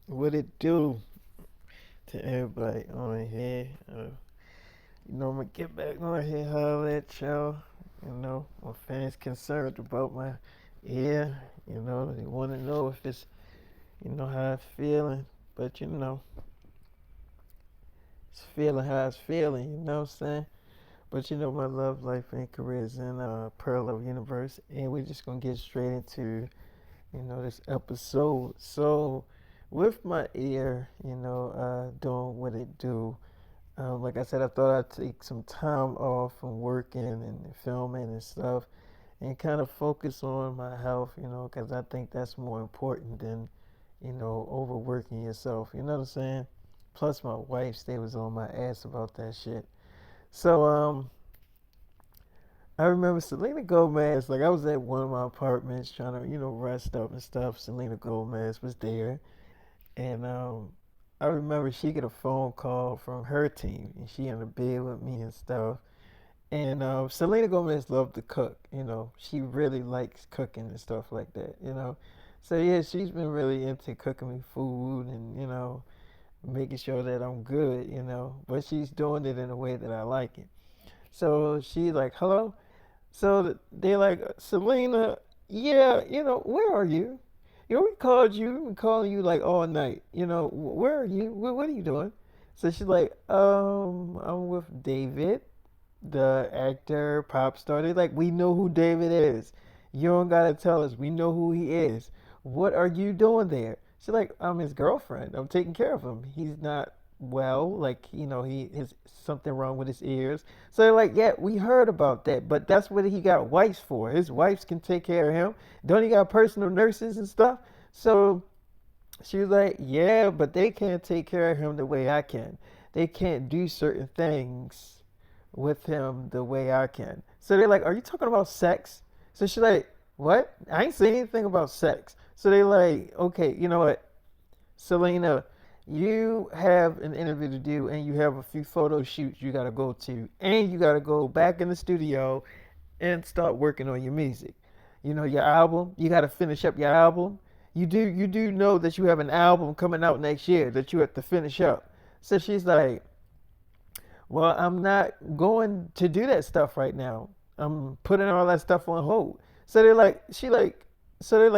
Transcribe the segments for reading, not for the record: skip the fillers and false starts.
What it do to everybody on here? I'm gonna get back on here, holler at y'all. My fans concerned about my ear. They want to know if it's, how it's feeling. But it's feeling how it's feeling. You know what I'm saying? But my love life and career is in parallel universe, and we're just gonna get straight into this episode. So, with my ear, doing what it do. Like I said, I thought I'd take some time off from working and filming and stuff, and kind of focus on my health. Because I think that's more important than overworking yourself. You know what I'm saying? Plus, my wife, they was on my ass about that shit. So, I remember Selena Gomez, like I was at one of my apartments trying to, rest up and stuff. Selena Gomez was there. And I remember she get a phone call from her team and she in the bed with me and stuff. And Selena Gomez loved to cook, She really likes cooking and stuff like that. So yeah, she's been really into cooking me food and, making sure that I'm good. But she's doing it in a way that I like it. So she like, hello? So they like, Selena, yeah, where are you? We called you. We've been calling you like all night. Where are you? What are you doing? So she's like, I'm with David, the actor, pop star. They're like, we know who David is. You don't gotta tell us. We know who he is. What are you doing there? She's like, I'm his girlfriend. I'm taking care of him. He's not well. Like, he has something wrong with his ears. So they're like, yeah, we heard about that. But that's what he got wives for. His wives can take care of him. Don't he got personal nurses and stuff? So she was like, yeah, but they can't take care of him the way I can. They can't do certain things with him the way I can. So they're like, are you talking about sex? So she's like, what? I ain't saying anything about sex. So they're like, okay, you know what, Selena, you have an interview to do and you have a few photo shoots you got to go to. And you got to go back in the studio and start working on your music. Your album, you got to finish up your album. You do know that you have an album coming out next year that you have to finish up. So she's like, well, I'm not going to do that stuff right now. I'm putting all that stuff on hold. So they're like,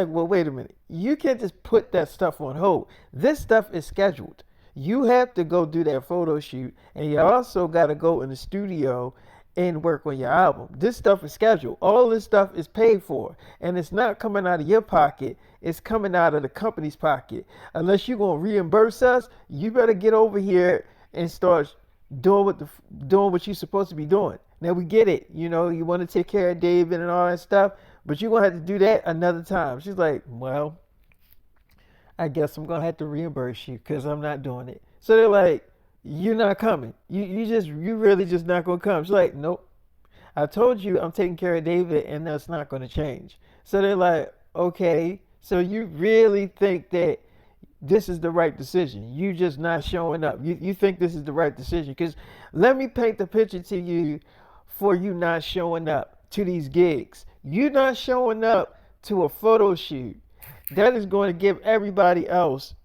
well, wait a minute. You can't just put that stuff on hold. This stuff is scheduled. You have to go do that photo shoot, and you also got to go in the studio and work on your album. This stuff is scheduled. All this stuff is paid for, and it's not coming out of your pocket. It's coming out of the company's pocket. Unless you're gonna reimburse us, you better get over here and start doing what you're supposed to be doing. Now we get it. You want to take care of David and all that stuff, but you're gonna have to do that another time. She's like, well, I guess I'm gonna have to reimburse you because I'm not doing it. So they're like, you're not coming. You really just not gonna come. She's like, nope. I told you I'm taking care of David and that's not gonna change. So they're like, okay. So you really think that this is the right decision? You just not showing up. You think this is the right decision? Because let me paint the picture to you for you not showing up to these gigs. You not showing up to a photo shoot. That is going to give everybody else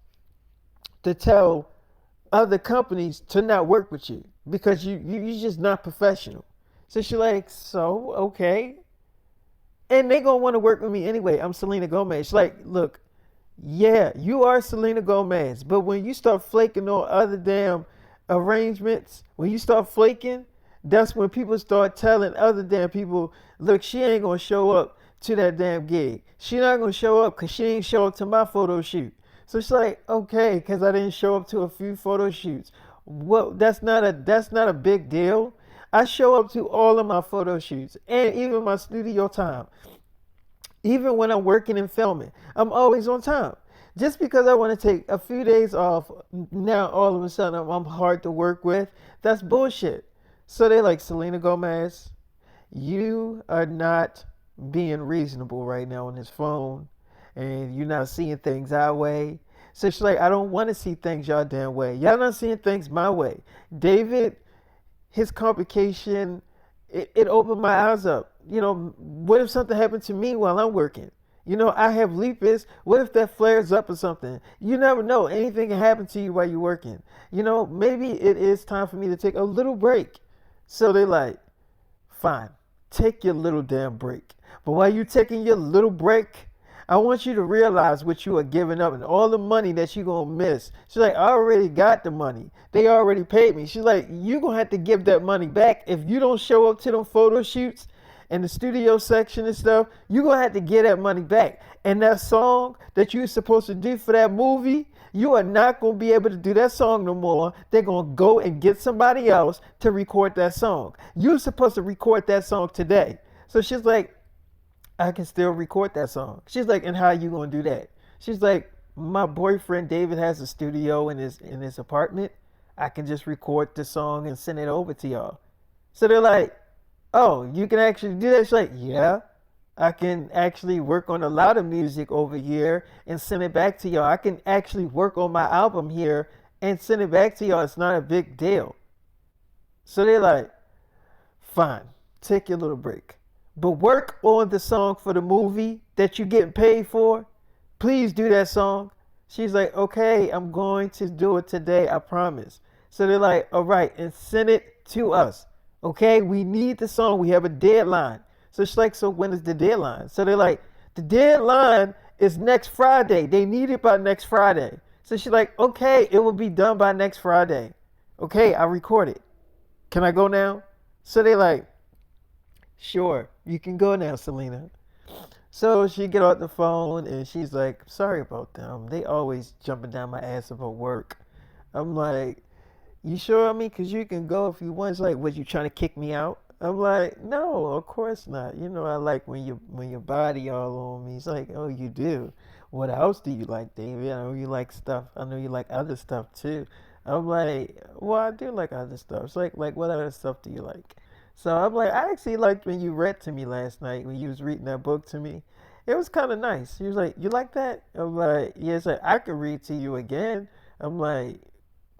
to tell other companies to not work with you because you just not professional. So she's like, so okay, and they gonna want to work with me anyway. I'm Selena Gomez. She's like, look, yeah, you are Selena Gomez, but when you start flaking on other damn arrangements, when you start flaking, that's when people start telling other damn people, look, she ain't gonna show up to that damn gig. She not gonna show up because she ain't show up to my photo shoot. So she's like, okay, because I didn't show up to a few photo shoots. Well, that's not a big deal. I show up to all of my photo shoots and even my studio time. Even when I'm working and filming, I'm always on time. Just because I want to take a few days off, now all of a sudden I'm hard to work with. That's bullshit. So they're like, Selena Gomez, you are not being reasonable right now on this phone, and you're not seeing things our way. So she's like, I don't want to see things y'all damn way. Y'all not seeing things my way. David, his complication, it opened my eyes up. What if something happened to me while I'm working? I have lupus. What if that flares up or something? You never know. Anything can happen to you while you're working. Maybe it is time for me to take a little break. So they like, fine, take your little damn break. But while you're taking your little break, I want you to realize what you are giving up and all the money that you're going to miss. She's like, I already got the money. They already paid me. She's like, you're going to have to give that money back. If you don't show up to them photo shoots and the studio section and stuff, you're going to have to get that money back. And that song that you're supposed to do for that movie, you are not going to be able to do that song no more. They're going to go and get somebody else to record that song. You're supposed to record that song today. So she's like, I can still record that song. She's like, and how you gonna do that? She's like, my boyfriend David has a studio in his apartment. I can just record the song and send it over to y'all. So they're like, oh, you can actually do that? She's like, yeah, I can actually work on a lot of music over here and send it back to y'all. I can actually work on my album here and send it back to y'all. It's not a big deal. So they're like, fine, take your little break. But work on the song for the movie that you're getting paid for. Please do that song. She's like, okay, I'm going to do it today, I promise. So they're like, all right, and send it to us. Okay, we need the song. We have a deadline. So she's like, so when is the deadline? So they're like, the deadline is next Friday. They need it by next Friday. So she's like, okay, it will be done by next Friday. Okay, I record it. Can I go now? So they like, sure, you can go now, Selena. So she get off the phone and she's like, sorry about them. They always jumping down my ass about work. I'm like, you sure? I mean, because you can go if you want. It's like, was you trying to kick me out? I'm like, no, of course not. I like when your body all on me. It's like, oh, you do. What else do you like, David? I know you like stuff. I know you like other stuff too. I'm like, well, I do like other stuff. It's like what other stuff do you like? So I'm like, I actually liked when you read to me last night when you was reading that book to me. It was kind of nice. He was like, you like that? I'm like, yeah. It's like, I could read to you again. I'm like,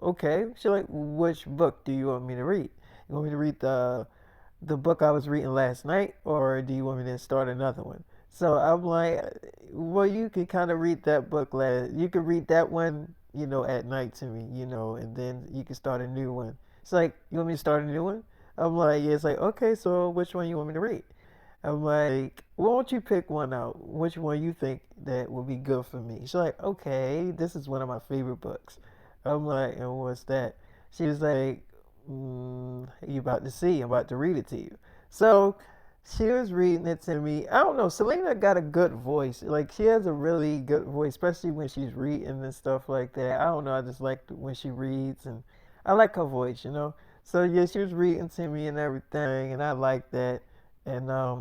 okay. She's like, which book do you want me to read? You want me to read the book I was reading last night, or do you want me to start another one? So I'm like, well, you can kind of read that book last. You can read that one, at night to me, and then you can start a new one. It's like, you want me to start a new one? I'm like, yeah. It's like, okay. So which one you want me to read? I'm like, why don't you pick one out? Which one you think that would be good for me? She's like, okay, this is one of my favorite books. I'm like, and what's that? She was like, you about to see. I'm about to read it to you. So she was reading it to me. I don't know. Selena got a good voice. Like, she has a really good voice, especially when she's reading and stuff like that. I don't know. I just like when she reads, and I like her voice. So yeah, she was reading to me and everything, and I like that. And I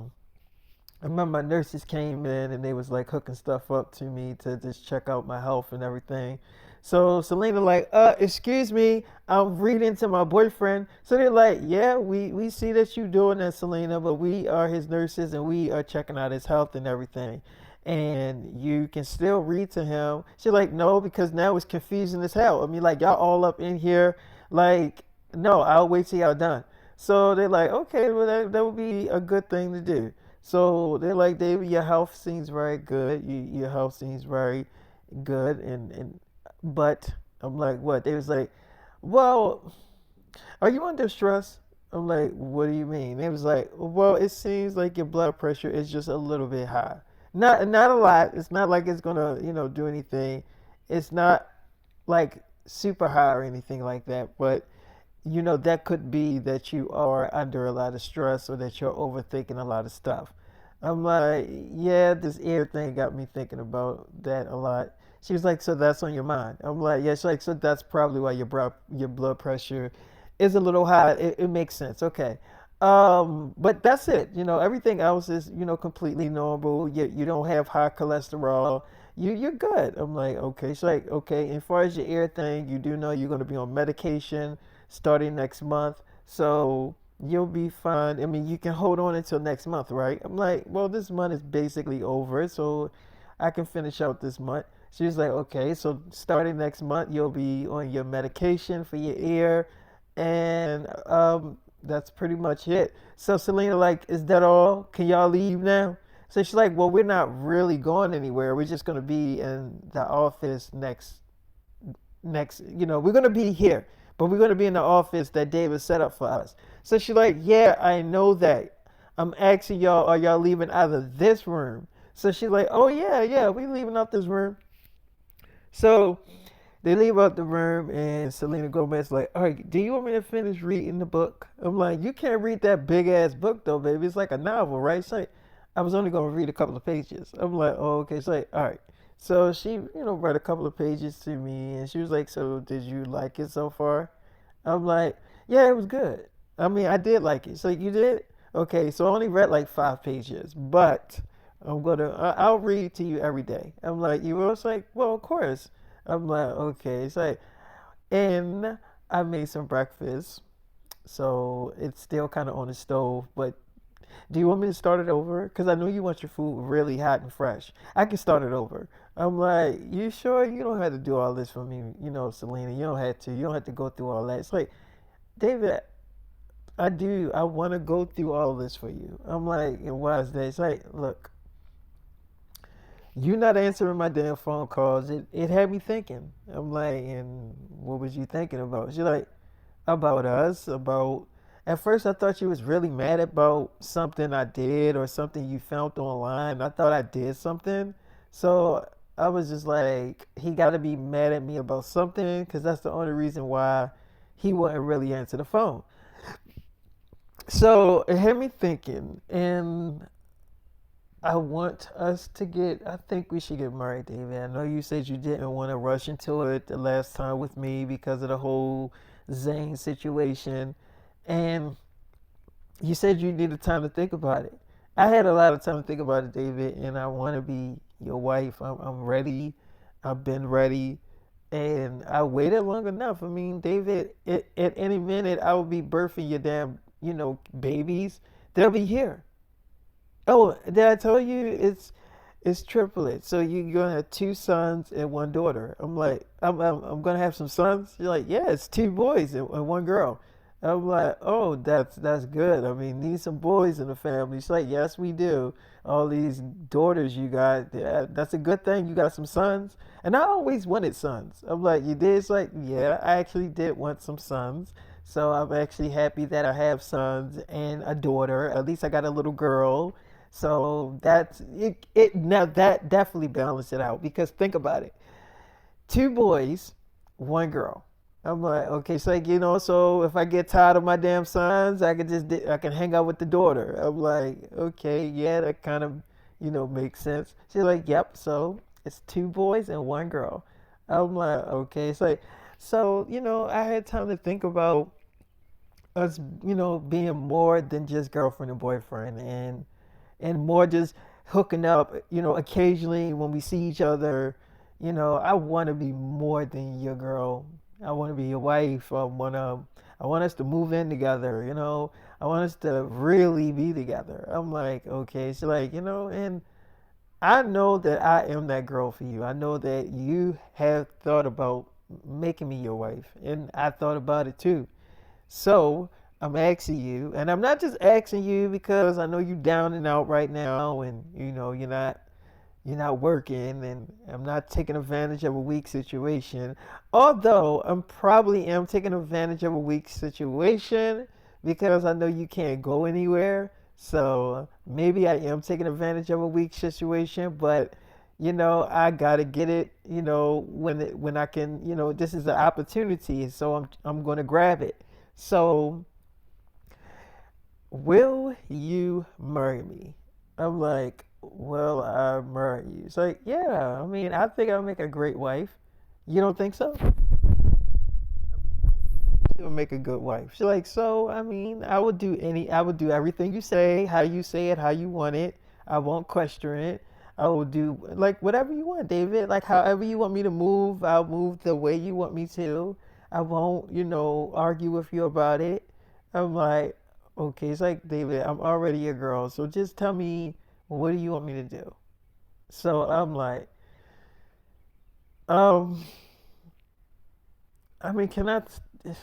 remember my nurses came in and they was like hooking stuff up to me to just check out my health and everything. So Selena like, excuse me, I'm reading to my boyfriend. So they're like, yeah, we see that you doing that, Selena, but we are his nurses and we are checking out his health and everything. And you can still read to him. She's like, no, because now it's confusing as hell. I mean, like, y'all all up in here, like, no, I'll wait till y'all done. So they're like, okay, well, that would be a good thing to do. So they're like, David, your health seems very good. Your health seems very good. But I'm like, what? They was like, well, are you under stress? I'm like, what do you mean? They was like, well, it seems like your blood pressure is just a little bit high. Not a lot. It's not like it's gonna, do anything. It's not like super high or anything like that. But that could be that you are under a lot of stress or that you're overthinking a lot of stuff. I'm like, yeah, this ear thing got me thinking about that a lot. She was like, so that's on your mind. I'm like, yeah. She's like, so that's probably why your blood pressure is a little high. It makes sense. Okay. But that's it. Everything else is, completely normal. You don't have high cholesterol. You're good. I'm like, okay. She's like, okay. And as far as your ear thing, you do know you're going to be on medication starting next month. So you'll be fine. I mean, you can hold on until next month, right? I'm like, well, this month is basically over, so I can finish out this month. She's like, okay, so starting next month, you'll be on your medication for your ear, and that's pretty much it. So Selena, like, is that all? Can y'all leave now? So she's like, well, we're not really going anywhere. We're just going to be in the office we're going to be here, but we're going to be in the office that David set up for us. So she's like, yeah, I know that. I'm asking y'all, are y'all leaving out of this room? So she's like, oh, yeah, yeah, we leaving out this room. So they leave out the room, and Selena Gomez like, all right, do you want me to finish reading the book? I'm like, you can't read that big ass book though, baby. It's like a novel, right? She's like, I was only gonna read a couple of pages. I'm like, oh, okay. She's like, all right. So she, read a couple of pages to me, and she was like, so did you like it so far? I'm like, yeah, it was good. I mean, I did like it. So you did? Okay, so I only read like 5 pages, but I'll read to you every day. I'm like, you were like, well, of course. I'm like, okay. It's like, and I made some breakfast, so it's still kind of on the stove. But do you want me to start it over? Because I know you want your food really hot and fresh. I can start it over. I'm like, you sure? You don't have to do all this for me, Selena. You don't have to. You don't have to go through all that. It's like, David, I do. I want to go through all this for you. I'm like, and why is that? It's like, look, you not answering my damn phone calls. It had me thinking. I'm like, and what was you thinking about? She's like, about us, about. At first, I thought you was really mad about something I did or something you found online. I thought I did something. So I was just like, he got to be mad at me about something because that's the only reason why he wouldn't really answer the phone. So it had me thinking, and I want us to I think we should get married, David. I know you said you didn't want to rush into it the last time with me because of the whole Zane situation. And you said you needed time to think about it. I had a lot of time to think about it, David, and I want to be your wife. I'm ready. I've been ready. And I waited long enough. I mean, David, at any minute, I will be birthing your damn, babies. They'll be here. Oh, did I tell you it's triplets? So you're gonna have 2 sons and 1 daughter. I'm like, I'm gonna have some sons. You're like, yeah, it's 2 boys and 1 girl. I'm like, oh, that's good. I mean, need some boys in the family. She's like, yes, we do. All these daughters you got, yeah, that's a good thing. You got some sons, and I always wanted sons. I'm like, you did? It's like, yeah, I actually did want some sons. So I'm actually happy that I have sons and a daughter. At least I got a little girl. So that's it. Now that definitely balanced it out because think about it: 2 boys, 1 girl. I'm like, okay, so like, so if I get tired of my damn sons, I can hang out with the daughter. I'm like, okay, yeah, that kind of makes sense. She's like, yep. So it's 2 boys and 1 girl. I'm like, okay, so I had time to think about us, being more than just girlfriend and boyfriend, and more just hooking up, occasionally when we see each other. I want to be more than your girl. I want to be your wife. I want us to move in together. I want us to really be together. I'm like, okay, so like, and I know that I am that girl for you. I know that you have thought about making me your wife, and I thought about it too. So I'm asking you, and I'm not just asking you because I know you down and out right now, and you're not working, and I'm not taking advantage of a weak situation. Although I'm probably am taking advantage of a weak situation because I know you can't go anywhere. So maybe I am taking advantage of a weak situation, but I gotta get it. When I can. This is an opportunity, so I'm gonna grab it. So will you marry me? I'm like, will I marry you? It's like, yeah, I mean, I think I'll make a great wife. You don't think so? You'll make a good wife. She's like, so, I mean, I would do everything you say it, how you want it. I won't question it. I will do, like, whatever you want, David. Like, however you want me to move, I'll move the way you want me to. I won't, argue with you about it. I'm like, okay, it's like, David, I'm already a girl, so just tell me, what do you want me to do? So I'm like, um, I mean, can I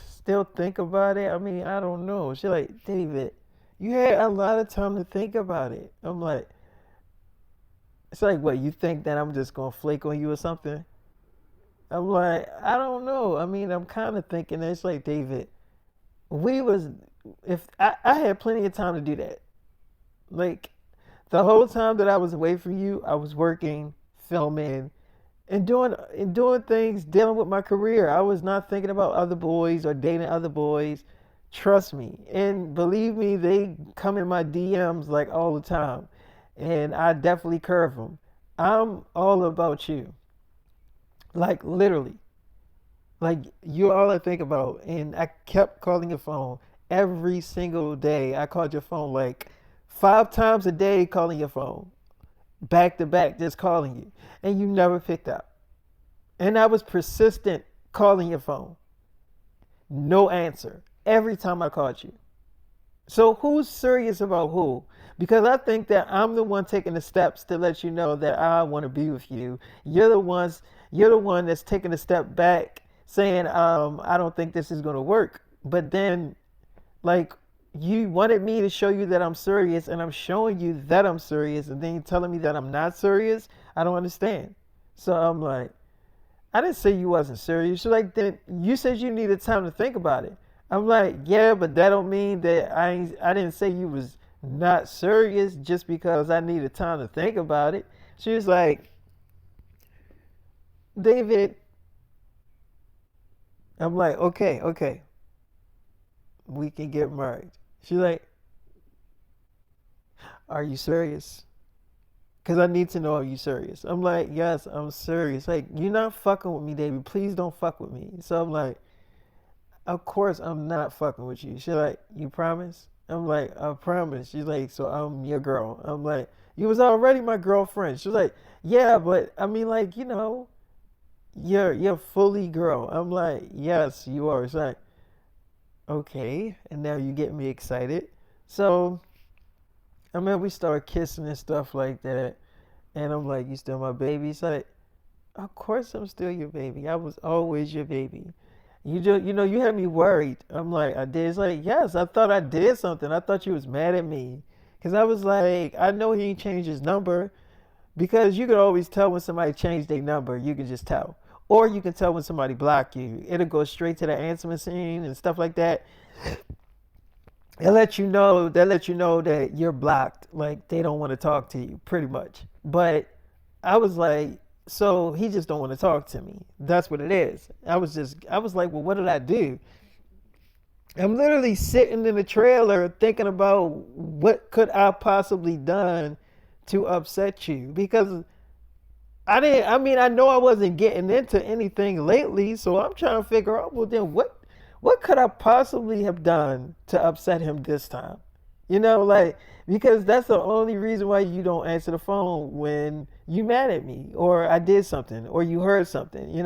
still think about it? I mean, I don't know. She's like, David, you had a lot of time to think about it. I'm like, It's like, what, you think that I'm just gonna flake on you or something? I'm like, I don't know. I mean, I'm kind of thinking that it's like, David, we was, if I had plenty of time to do that. Like, the whole time that I was away from you, I was working, filming, and doing things, dealing with my career. I was not thinking about other boys or dating other boys. Trust me, and believe me, they come in my DMs like all the time, and I definitely curve them. I'm all about you, like literally, like you're all I think about. And I kept calling your phone every single day. I called your phone like 5 times a day, calling your phone back to back, just calling you, and you never picked up. And I was persistent calling your phone. No answer. Every time I called you. So who's serious about who? Because I think that I'm the one taking the steps to let you know that I want to be with you. You're the one that's taking a step back saying, I don't think this is gonna work. But then like you wanted me to show you that I'm serious and I'm showing you that I'm serious and then you're telling me that I'm not serious. I don't understand. So I'm like, I didn't say you wasn't serious. You're like, then you said you needed time to think about it. I'm like, yeah, but that don't mean that I didn't say you was not serious just because I needed time to think about it. She was like, David, I'm like, okay, okay, we can get married. She's like, are you serious? Because I need to know, are you serious? I'm like, yes, I'm serious. Like, you're not fucking with me, David. Please don't fuck with me. So I'm like, of course I'm not fucking with you. She's like, you promise? I'm like, I promise. She's like, so I'm your girl. I'm like, you was already my girlfriend. She's like, yeah, but I mean, like, you're fully girl. I'm like, yes, you are. She's like, okay. And now you get me excited. So I mean, we started kissing and stuff like that. And I'm like, you still my baby? She's like, of course I'm still your baby. I was always your baby. You had me worried. I'm like, I did. It's like, yes, I thought I did something. I thought you was mad at me. Because I was like, I know he ain't changed his number. Because you can always tell when somebody changed their number. You can just tell. Or you can tell when somebody blocked you. It'll go straight to the answer machine and stuff like that. They let you know that you're blocked. Like they don't want to talk to you, pretty much. But I was like, so he just don't want to talk to me. That's what it is. I was like, well, what did I do? I'm literally sitting in the trailer thinking about what could I possibly done to upset you because I didn't. I mean, I know I wasn't getting into anything lately, so I'm trying to figure out. Well, then what could I possibly have done to upset him this time? Like because that's the only reason why you don't answer the phone when you mad at me or I did something or you heard something.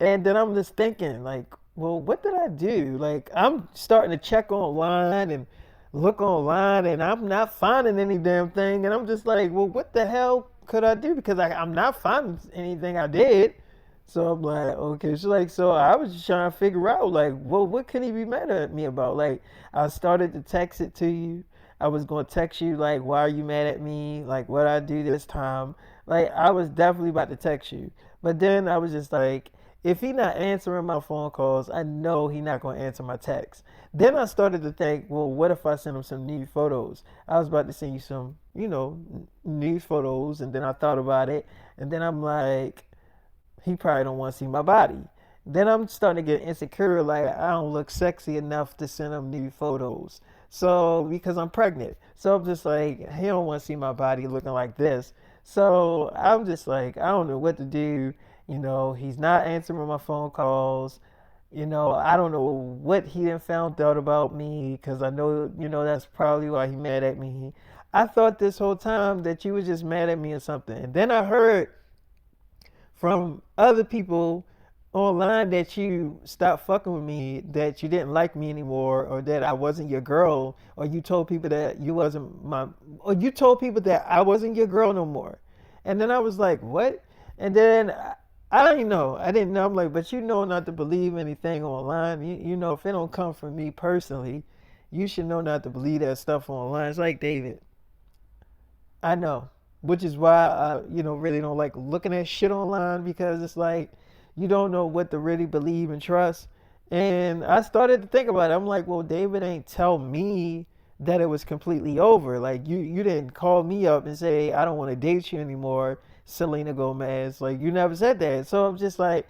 And then I'm just thinking like, well, what did I do? Like I'm starting to check online and look online and I'm not finding any damn thing and I'm just like, well, what the hell could I do? Because I'm not finding anything I did. So I'm like, okay. She's like, so I was just trying to figure out, like, well, what can he be mad at me about? Like, I started to text it to you. I was going to text you, like, why are you mad at me? Like, what I do this time? Like, I was definitely about to text you. But then I was just like, if he not answering my phone calls, I know he not going to answer my texts. Then I started to think, well, what if I send him some nude photos? I was about to send you some, nude photos. And then I thought about it. And then I'm like, he probably don't want to see my body. Then I'm starting to get insecure, like I don't look sexy enough to send him nude photos. So because I'm pregnant, so I'm just like he don't want to see my body looking like this. So I'm just like I don't know what to do. He's not answering my phone calls. I don't know what he done found out about me because I know that's probably why he mad at me. I thought this whole time that you was just mad at me or something. And then I heard from other people online that you stopped fucking with me, that you didn't like me anymore, or that I wasn't your girl, or you told people that you told people that I wasn't your girl no more. And then I was like, what? And then I didn't know. I didn't know. I'm like, but you know not to believe anything online. You know, if it don't come from me personally, you should know not to believe that stuff online. It's like, David, I know. which is why I, really don't like looking at shit online because it's like you don't know what to really believe and trust. And I started to think about it. I'm like, well, David ain't tell me that it was completely over. Like you didn't call me up and say I don't want to date you anymore, Selena Gomez. Like you never said that. So I'm just like,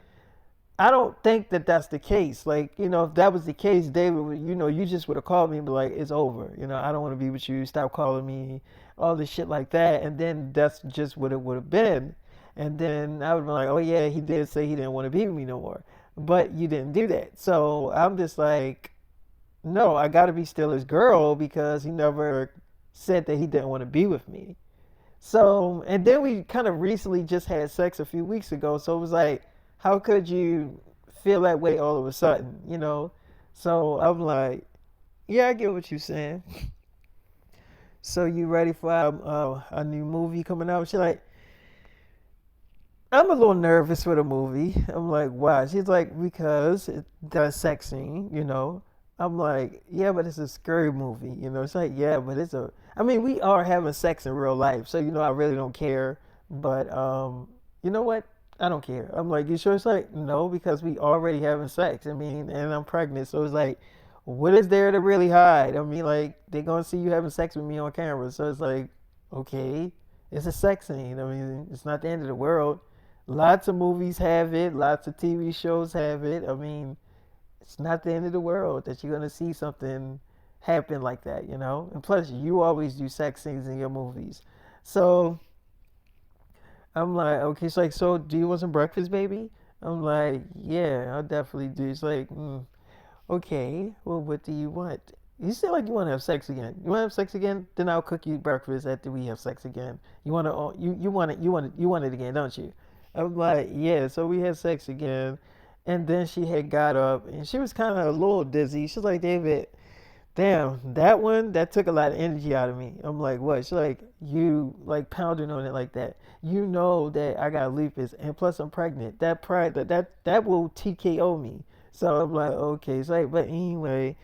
I don't think that that's the case. Like, if that was the case, David, you just would have called me and be like, it's over. I don't want to be with you. Stop calling me. All this shit like that. And then that's just what it would have been. And then I would have been like, oh, yeah, he did say he didn't want to be with me no more. But you didn't do that. So I'm just like, no, I got to be still his girl because he never said that he didn't want to be with me. So, and then we kind of recently just had sex a few weeks ago. So it was like, how could you feel that way all of a sudden? So I'm like, yeah, I get what you're saying. So you ready for a new movie coming out? She's like, I'm a little nervous for the movie. I'm like, why? She's like, because the sex scene. I'm like, yeah, but it's a scary movie. It's like, yeah, but I mean, we are having sex in real life, so I really don't care. But you know what? I don't care. I'm like, you sure? It's like, no, because we already having sex. I mean, and I'm pregnant, so it's like, what is there to really hide? I mean, like, they're gonna see you having sex with me on camera, so it's like, okay, it's a sex scene. I mean, it's not the end of the world. Lots of movies have it. Lots of TV shows have it. I mean, it's not the end of the world that you're gonna see something happen like that. And plus, you always do sex scenes in your movies, so I'm like, okay. It's like, so do you want some breakfast, baby? I'm like, yeah, I'll definitely do. It's like, okay. Well, what do you want? You seem like you want to have sex again. You want to have sex again? Then I'll cook you breakfast after we have sex again. You want to? You want it? You want it again, don't you? I'm like, yeah. So we had sex again, and then she had got up and she was kind of a little dizzy. She's like, David, damn, that took a lot of energy out of me. I'm like, what? She's like, you like pounding on it like that. You know that I got lupus and plus I'm pregnant. That pride that will TKO me. So I'm like, okay. It's like, but anyway,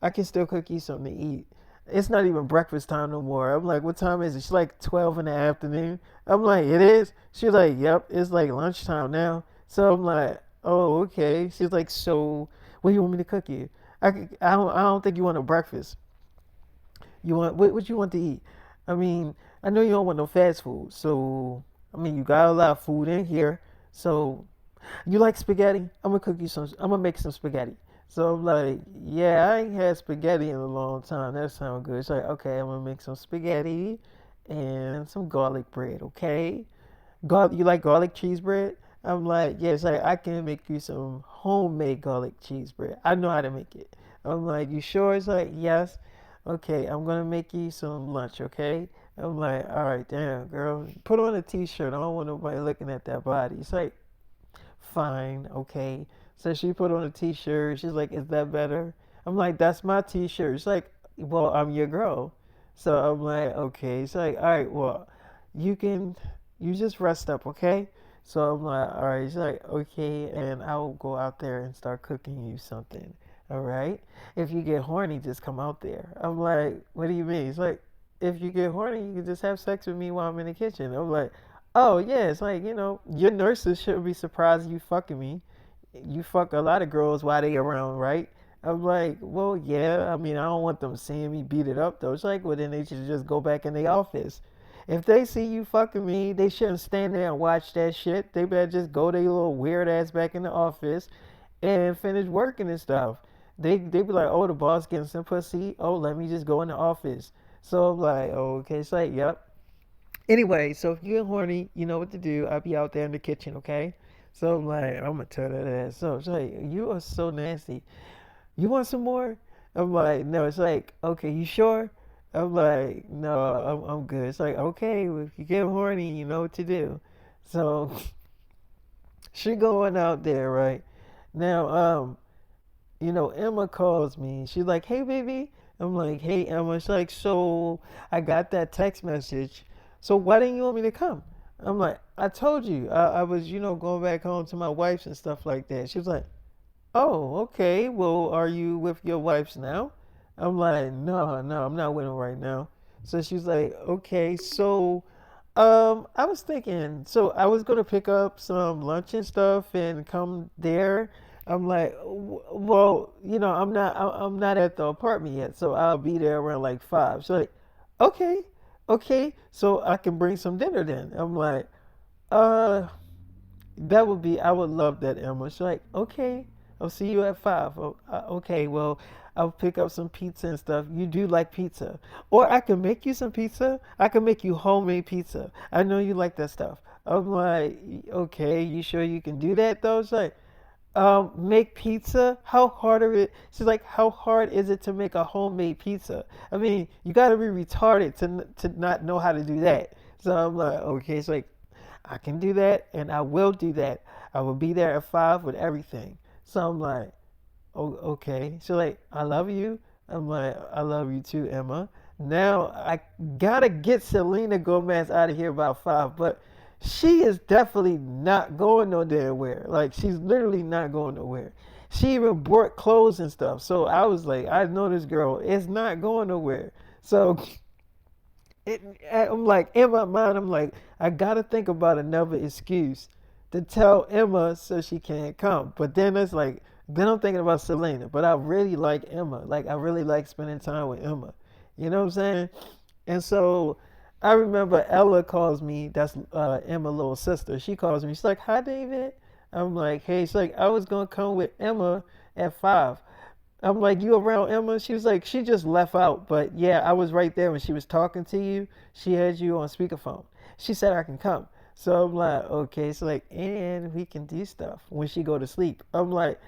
I can still cook you something to eat. It's not even breakfast time no more. I'm like, what time is it? She's like 12 in the afternoon. I'm like, it is? She's like, yep, it's like lunchtime now. So I'm like, oh, okay. She's like, so what do you want me to cook you? I don't think you want a breakfast. You want what you want to eat? I mean, I know you don't want no fast food. So, I mean, you got a lot of food in here. So, you like spaghetti? I'm gonna cook you some. I'm gonna make some spaghetti. So I'm like, yeah, I ain't had spaghetti in a long time. That sounds good. It's like, okay, I'm gonna make some spaghetti and some garlic bread. Okay, you like garlic cheese bread? I'm like, yes, I can make you some homemade garlic cheese bread. I know how to make it. I'm like, you sure? It's like, yes. Okay, I'm gonna make you some lunch, okay? I'm like, all right, damn, girl, put on a t-shirt. I don't want nobody looking at that body. It's like, fine, okay. So she put on a t-shirt. She's like, is that better? I'm like, that's my t-shirt. She's like, well, I'm your girl. So I'm like, okay. She's like, all right, well, you can, you just rest up, okay? So I'm like, all right. She's like, okay, and I'll go out there and start cooking you something. All right. If you get horny, just come out there. I'm like, what do you mean? It's like, if you get horny, you can just have sex with me while I'm in the kitchen. I'm like, oh yeah, it's like, your nurses should be surprised you fucking me. You fuck a lot of girls while they around, right? I'm like, well, yeah. I mean, I don't want them seeing me beat it up though. It's like, well, then they should just go back in the office. If they see you fucking me, they shouldn't stand there and watch that shit. They better just go their little weird ass back in the office and finish working and stuff. They be like, oh, the boss getting some pussy. Oh, let me just go in the office. So I'm like, oh, okay. It's like, yep. Anyway, so if you get horny, you know what to do. I'll be out there in the kitchen, okay? So I'm like, I'm gonna tear that ass up. She's like, you are so nasty. You want some more? I'm like, no. It's like, okay, you sure? I'm like, no, I'm good. It's like, okay, well, if you get horny, you know what to do. So she going out there, right? Now, Emma calls me. She's like, hey, baby. I'm like, hey, Emma. She's like, so I got that text message. So why didn't you want me to come? I'm like, I told you. I was, going back home to my wife's and stuff like that. She was like, oh, okay. Well, are you with your wife's now? I'm like, no, no, I'm not with him right now. So she's like, okay, so I was thinking, so I was gonna pick up some lunch and stuff and come there. I'm like, well, I'm not at the apartment yet, so I'll be there around like 5. So like, okay, okay, so I can bring some dinner then. I'm like, uh, that would be, I would love that, Emma. She's like, okay, I'll see you at 5. Oh, okay, well, I'll pick up some pizza and stuff. You do like pizza. Or I can make you some pizza. I can make you homemade pizza. I know you like that stuff. I'm like, okay, you sure you can do that though? She's like, make pizza? How hard are it? She's like, how hard is it to make a homemade pizza? I mean, you gotta be retarded to not know how to do that. So I'm like, okay, it's like, I can do that and I will do that. I will be there at 5 with everything. So I'm like, oh, okay. So like, I love you. I'm like, I love you too, Emma. Now I gotta get Selena Gomez out of here by 5, but she is definitely not going no damn where. Like she's literally not going nowhere. She even bought clothes and stuff. So I was like, I know this girl is not going nowhere. So it, I'm like, in my mind, I'm like, I gotta think about another excuse to tell Emma so she can't come. But then it's like, then I'm thinking about Selena. But I really like Emma. Like, I really like spending time with Emma. You know what I'm saying? And so I remember Ella calls me, that's Emma's little sister. She calls me. She's like, hi, David. I'm like, hey, she's like, I was gonna come with Emma at 5. I'm like, you around Emma? She was like, she just left out. But yeah, I was right there when she was talking to you. She had you on speakerphone. She said I can come. So I'm like, okay. So like, and we can do stuff when she go to sleep. I'm like,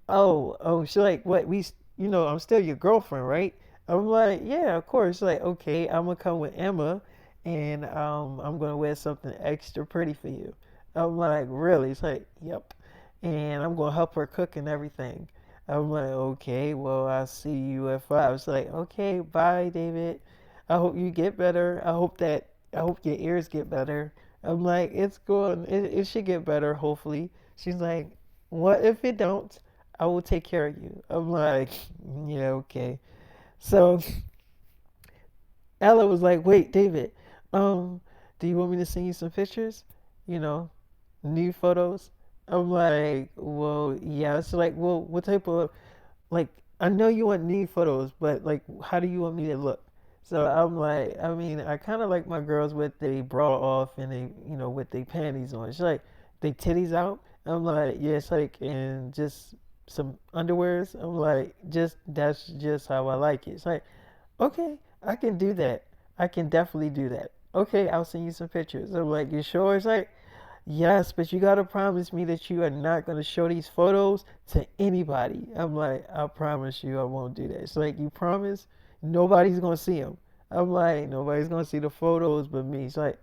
oh. She's like, what? I'm still your girlfriend, right? I'm like, yeah, of course. She's like, okay, I'm gonna come with Emma, and I'm gonna wear something extra pretty for you. I'm like, really? It's like, yep. And I'm gonna help her cook and everything. I'm like, okay, well, I'll see you at 5. It's like, okay, bye, David. I hope you get better. I hope your ears get better. I'm like, it's going, it should get better, hopefully. She's like, what if it don't? I will take care of you. I'm like, yeah, okay. So Ella was like, wait, David, do you want me to send you some pictures? You know, new photos? I'm like, well, yeah. It's like, well, what type of like I know you want nude photos, but like how do you want me to look? So I'm like, I mean, I kind of like my girls with their bra off and they, with their panties on. It's like they titties out. I'm like, yeah, it's like and just some underwears. I'm like, just that's just how I like it. It's like, okay, I can do that. I can definitely do that. Okay, I'll send you some pictures. I'm like, you sure? It's like, yes, but you gotta promise me that you are not gonna show these photos to anybody. I'm like, I promise you I won't do that. It's like, you promise nobody's gonna see them. I'm like, nobody's gonna see the photos but me. It's like,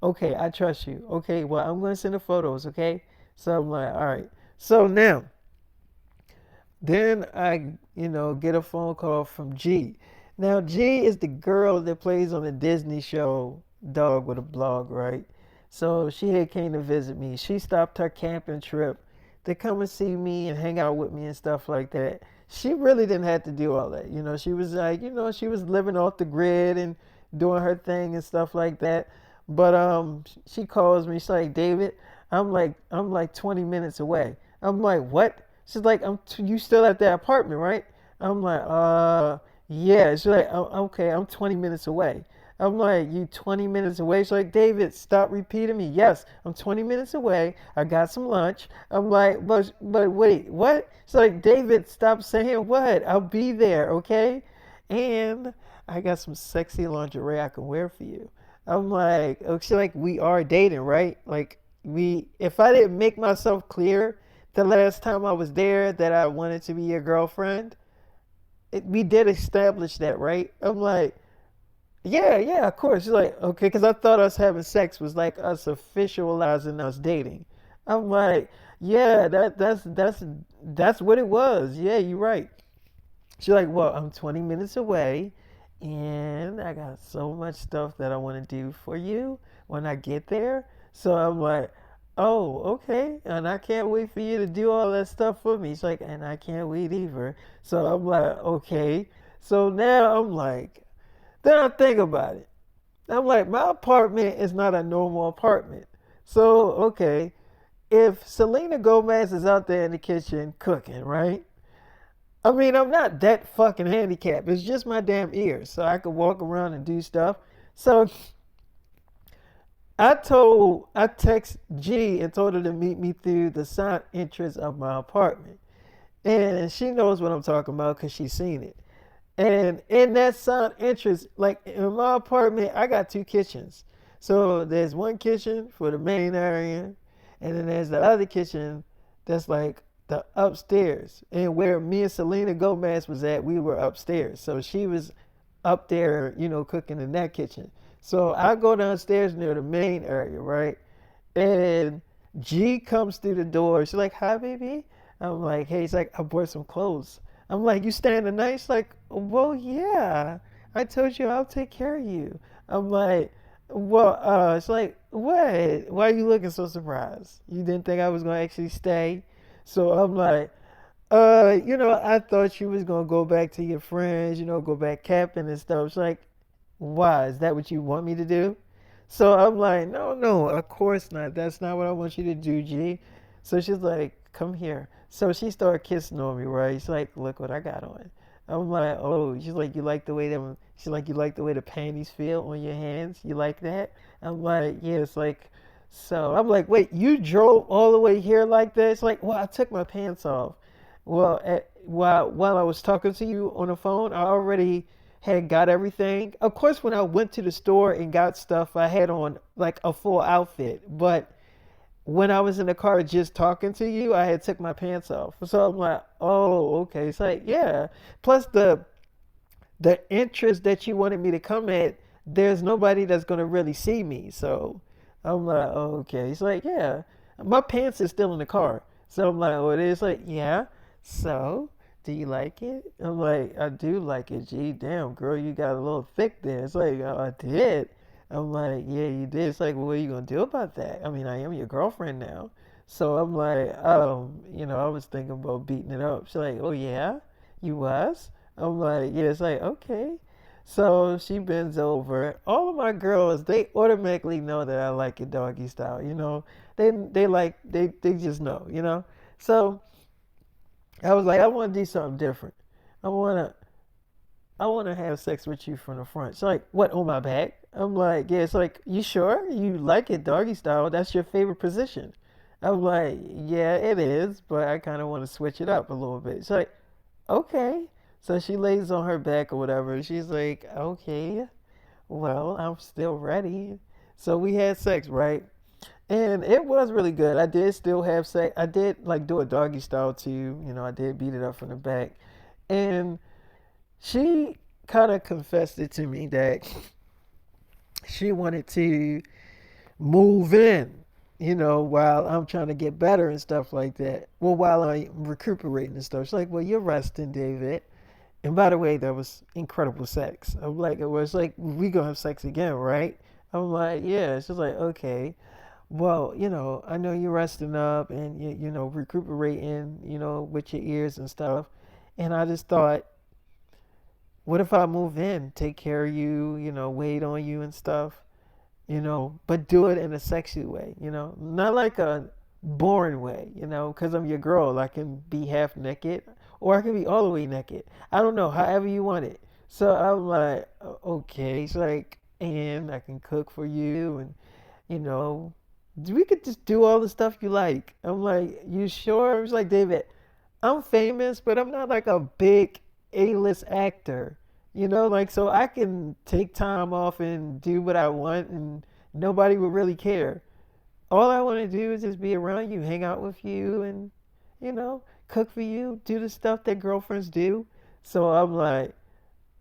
okay, I trust you. Okay, well, I'm gonna send the photos, okay? So I'm like, all right. So now, then I, get a phone call from G. Now, G is the girl that plays on the Disney show Dog with a Blog, right? So she had came to visit me. She stopped her camping trip to come and see me and hang out with me and stuff like that. She really didn't have to do all that. She was like, she was living off the grid and doing her thing and stuff like that. But she calls me. She's like, David, I'm like 20 minutes away. I'm like, what? She's like, you still at that apartment, right? I'm like, yeah. She's like, okay, I'm 20 minutes away. I'm like, you 20 minutes away? She's like, David, stop repeating me. Yes, I'm 20 minutes away. I got some lunch. I'm like, but wait, what? She's like, David, stop saying what? I'll be there, okay? And I got some sexy lingerie I can wear for you. I'm like, oh, she's like, we are dating, right? Like, if I didn't make myself clear the last time I was there that I wanted to be your girlfriend, we did establish that, right? I'm like, yeah, yeah, of course. She's like, okay, because I thought us having sex was like us officializing us dating. I'm like, yeah, that's what it was. Yeah, you're right. She's like, well, I'm 20 minutes away, and I got so much stuff that I want to do for you when I get there. So I'm like, oh, okay, and I can't wait for you to do all that stuff for me. She's like, and I can't wait either. So I'm like, okay. So now I'm like, then I think about it. I'm like, my apartment is not a normal apartment. So, okay, if Selena Gomez is out there in the kitchen cooking, right? I mean, I'm not that fucking handicapped. It's just my damn ears. So I could walk around and do stuff. So I text G and told her to meet me through the side entrance of my apartment. And she knows what I'm talking about because she's seen it. And in that side entrance, like in my apartment, I got two kitchens. So there's one kitchen for the main area, and then there's the other kitchen that's like the upstairs. And where me and Selena Gomez was at, we were upstairs. So she was up there, cooking in that kitchen. So I go downstairs near the main area, right? And G comes through the door. She's like, "Hi, baby." I'm like, "Hey." He's like, "I bought some clothes." I'm like, "You staying the night?" She's like, "Well, yeah. I told you I'll take care of you." I'm like, "Well," it's like, "What? Why are you looking so surprised? You didn't think I was gonna actually stay?" So I'm like, I thought you was gonna go back to your friends, go back camping and stuff." She's like, "Why? Is that what you want me to do?" So I'm like, "No, no, of course not. That's not what I want you to do, G." So she's like, "Come here." So she started kissing on me, right? She's like, "Look what I got on." I'm like, "Oh." She's like, "You like the way them?" She's like, "You like the way the panties feel on your hands? You like that?" I'm like, "Yeah." It's like, so I'm like, "Wait, you drove all the way here like that?" It's like, "Well, I took my pants off." Well, while I was talking to you on the phone, I already had got everything. Of course, when I went to the store and got stuff, I had on like a full outfit. But when I was in the car just talking to you, I had took my pants off. So I'm like, "Oh, okay." It's like, yeah. Plus the interest that you wanted me to come at, there's nobody that's gonna really see me. So I'm like, "Oh, okay." He's like, "Yeah." My pants is still in the car. So I'm like, "Oh, it is?" Like, "Yeah." So, do you like it? I'm like, "I do like it." Gee, damn, girl, you got a little thick there. It's like, "Oh, I did." I'm like, "Yeah, you did." It's like, "Well, what are you gonna do about that? I mean, I am your girlfriend now." So I'm like, I was thinking about beating it up. She's like, "Oh yeah, you was?" I'm like, "Yeah." It's like, "Okay." So she bends over. All of my girls, they automatically know that I like it doggy style. They just know. So I was like, I want to do something different. I wanna I wanna have sex with you from the front. She's like, "What, on my back?" I'm like, "Yeah." It's like, "You sure you like it doggy style? That's your favorite position." I'm like, "Yeah, it is, but I kind of want to switch it up a little bit." She's like, "Okay." So she lays on her back or whatever. She's like, "Okay, well, I'm still ready." So we had sex, right? And it was really good. I did still have sex. I did like do a doggy style too. I did beat it up from the back. And she kind of confessed it to me that she wanted to move in, while I'm trying to get better and stuff like that. Well, while I'm recuperating and stuff. She's like, "Well, you're resting, David." And by the way, that was incredible sex. I'm like, it was like, "We gonna have sex again, right?" I'm like, "Yeah." She's like, "Okay. Well, I know you're resting up and recuperating, with your ears and stuff." And I just thought, what if I move in, take care of you, wait on you and stuff, but do it in a sexy way, not like a boring way, because I'm your girl. I can be half naked or I can be all the way naked. I don't know, however you want it. So I'm like, Okay. It's like, and I can cook for you and, you know, we could just do all the stuff you like. I'm like, "You sure?" It's like, "David, I'm famous, but I'm not like a big A-list actor. Like so I can take time off and do what I want and nobody would really care. All I want to do is just be around you, hang out with you and, cook for you, do the stuff that girlfriends do." So I'm like,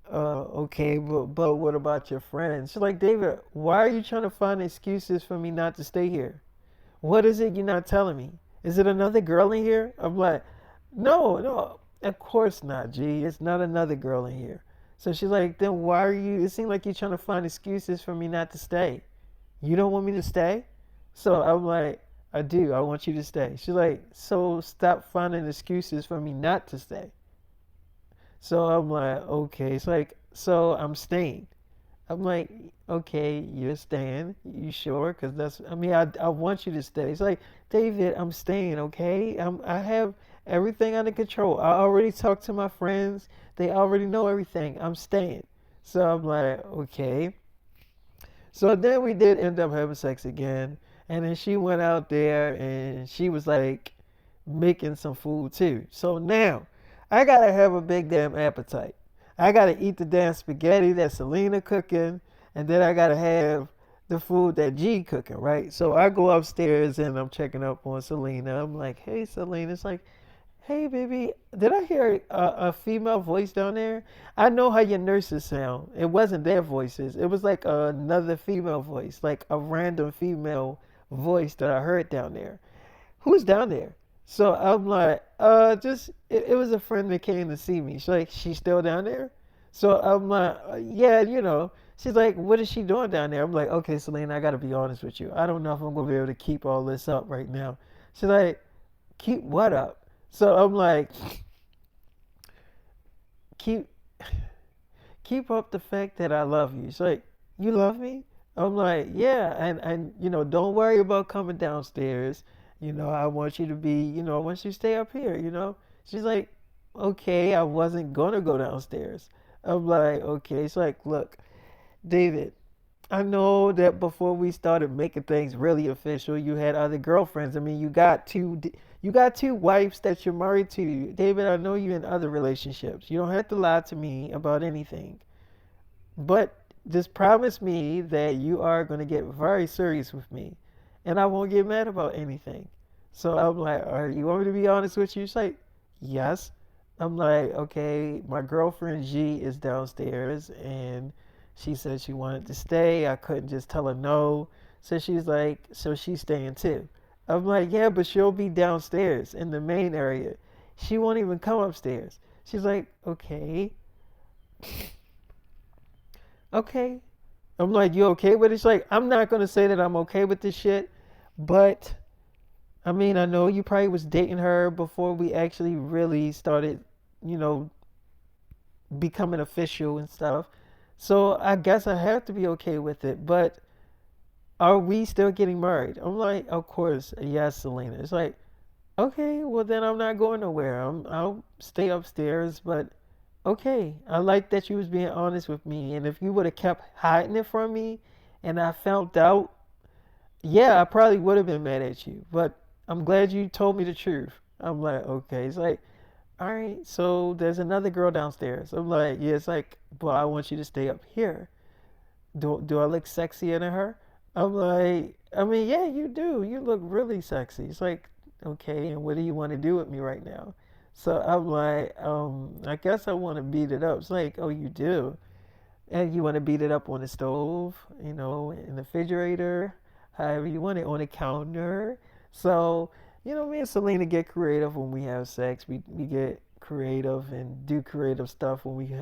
okay, but what about your friends?" She's like, "David, why are you trying to find excuses for me not to stay here? What is it you're not telling me? Is it another girl in here?" I'm like, "No, no, of course not, G. It's not another girl in here." So she's like, "Then why are you? It seems like you're trying to find excuses for me not to stay. You don't want me to stay?" So I'm like, "I do. I want you to stay." She's like, "So stop finding excuses for me not to stay." So I'm like, "Okay." It's like, "So I'm staying." I'm like, okay, you're staying. You sure? Because I mean, I want you to stay. It's like, David, I'm staying, okay? I have everything under control. I already talked to my friends. They already know everything. I'm staying. So I'm like, okay. So then we did end up having sex again. And then she went out there and she was like making some food too. So now I gotta have a big damn appetite. I gotta eat the damn spaghetti that Selena cooking, and then I gotta have the food that G cooking, right? So I go upstairs and I'm checking up on Selena. I'm like, hey Selena, it's like, hey, baby, did I hear a female voice down there? I know how your nurses sound. It wasn't their voices. It was like another female voice, like a random female voice that I heard down there. Who's down there? So I'm like, it was a friend that came to see me. She's like, she's still down there? So I'm like, yeah, you know. She's like, what is she doing down there? I'm like, okay, Selena, I gotta be honest with you. I don't know if I'm gonna be able to keep all this up right now. She's like, keep what up? So I'm like, keep keep up the fact that I love you. She's like, you love me? I'm like, yeah, and don't worry about coming downstairs. I want you to be, I want you to stay up here. She's like, okay, I wasn't gonna go downstairs. I'm like, okay. It's like, look, David, I know that before we started making things really official, you had other girlfriends. I mean, you got two wives that you're married to. David, I know you're in other relationships. You don't have to lie to me about anything. But just promise me that you are going to get very serious with me. And I won't get mad about anything. So I'm like, all right, you want me to be honest with you? She's like, yes. I'm like, okay, my girlfriend G is downstairs and she said she wanted to stay. I couldn't just tell her no. So she's like, so she's staying too. I'm like, yeah, but she'll be downstairs in the main area. She won't even come upstairs. She's like, okay, okay. I'm like, you okay with it? She's like, I'm not gonna say that I'm okay with this shit, but I mean, I know you probably was dating her before we actually really started, you know, becoming official and stuff. So I guess I have to be okay with it. But are we still getting married? I'm like, of course, yes, Selena. It's like, okay, well then I'm not going nowhere. I'll stay upstairs, but okay. I like that you was being honest with me. And if you would have kept hiding it from me and I found out, yeah, I probably would have been mad at you. But I'm glad you told me the truth. I'm like, okay. It's like, all right, so there's another girl downstairs. I'm like, yeah, it's like, well, I want you to stay up here. Do I look sexier than her? I'm like, I mean, yeah, you do. You look really sexy. It's like, okay, and what do you want to do with me right now? So I'm like, I guess I want to beat it up. It's like, oh, you do. And you want to beat it up on the stove, in the refrigerator, however you want it, on the counter. So, me and Selena get creative when we have sex. We get creative and do creative stuff when we,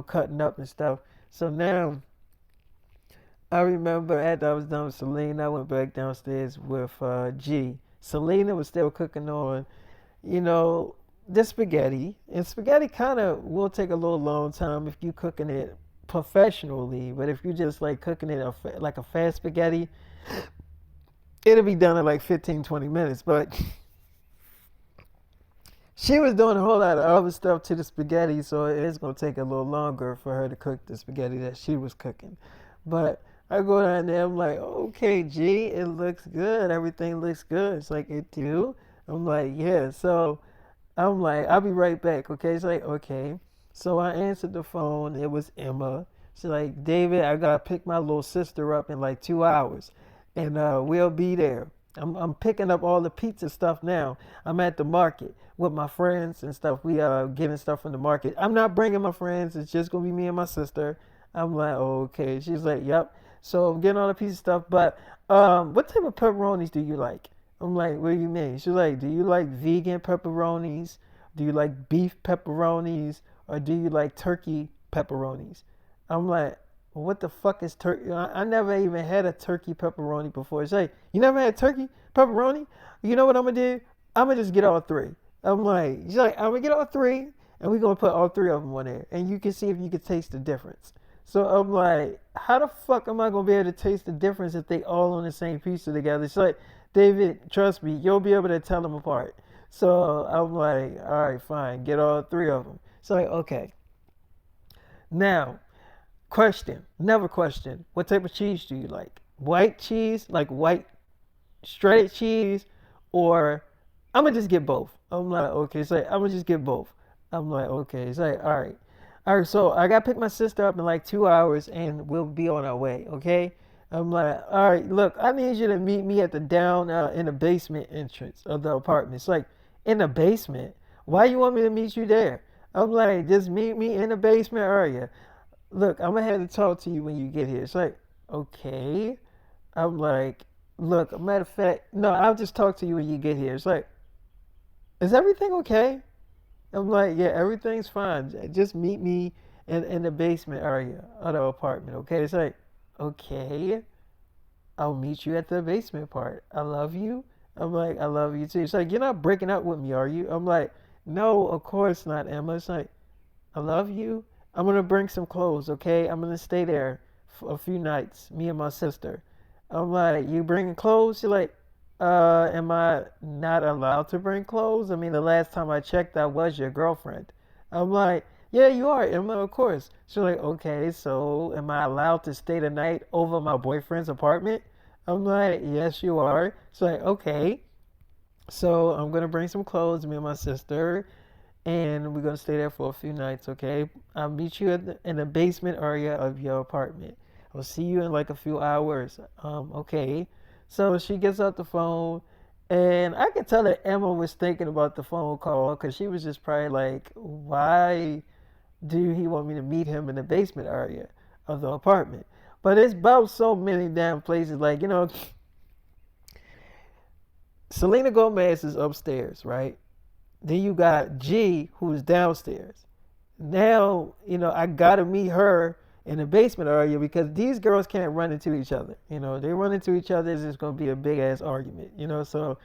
cutting up and stuff. So now, I remember after I was done with Selena, I went back downstairs with G. Selena was still cooking on, you know, the spaghetti. And spaghetti kind of will take a little long time if you cooking it professionally. But if you just like cooking it like a fast spaghetti, it'll be done in like 15, 20 minutes. But she was doing a whole lot of other stuff to the spaghetti, so it's gonna take a little longer for her to cook the spaghetti that she was cooking. But I go down there, I'm like, okay, G, it looks good. Everything looks good. It's like, it do? I'm like, yeah. So I'm like, I'll be right back. Okay. It's like, okay. So I answered the phone. It was Emma. She's like, David, I gotta pick my little sister up in like 2 hours, and we'll be there. I'm picking up all the pizza stuff now. I'm at the market with my friends and stuff. We getting stuff from the market. I'm not bringing my friends. It's just gonna be me and my sister. I'm like, okay. She's like, yep. So I'm getting all the pizza stuff. But what type of pepperonis do you like? I'm like, what do you mean? She's like, do you like vegan pepperonis? Do you like beef pepperonis? Or do you like turkey pepperonis? I'm like, what the fuck is turkey? I never even had a turkey pepperoni before. It's like, you never had turkey pepperoni? You know what I'm gonna do? I'm gonna just get all three. I'm like, she's like, I'm gonna get all three, and we're gonna put all three of them on there, and you can see if you can taste the difference. So I'm like, how the fuck am I gonna be able to taste the difference if they all on the same pizza together? It's like, David, trust me, you'll be able to tell them apart. So I'm like, all right, fine, get all three of them. It's like, okay. Now, question, never question, what type of cheese do you like? White cheese, like white shredded cheese, or I'm gonna just get both. I'm like, okay, so I'm gonna just get both. I'm like, okay, it's like, all right. All right, so I gotta pick my sister up in like 2 hours and we'll be on our way, okay? I'm like, all right, look, I need you to meet me at the down in the basement entrance of the apartment. It's like, in the basement? Why you want me to meet you there? I'm like, just meet me in the basement area. Look, I'm gonna have to talk to you when you get here. It's like, okay. I'm like, look, matter of fact, no, I'll just talk to you when you get here. It's like, is everything okay? I'm like, yeah, everything's fine. Just meet me in the basement area of the apartment, okay? It's like, okay, I'll meet you at the basement part. I love you. I'm like, I love you too. It's like, you're not breaking up with me, are you? I'm like, no, of course not, Emma. It's like, I love you. I'm gonna bring some clothes, okay? I'm gonna stay there for a few nights, me and my sister. I'm like, you bringing clothes? She's like, am I not allowed to bring clothes? I mean, the last time I checked, I was your girlfriend. I'm like, yeah, you are, Emma, of course. She's like, okay, so am I allowed to stay the night over my boyfriend's apartment? I'm like, yes, you are. She's like, okay. So I'm gonna bring some clothes, me and my sister, and we're gonna stay there for a few nights, okay? I'll meet you in the basement area of your apartment. I'll see you in like a few hours. Okay. So she gets off the phone, and I could tell that Emma was thinking about the phone call because she was just probably like, why do he want me to meet him in the basement area of the apartment? But it's about so many damn places. Like, Selena Gomez is upstairs, right? Then you got G, who's downstairs. Now, I gotta meet her in the basement area because these girls can't run into each other. They run into each other, it's just gonna be a big ass argument. So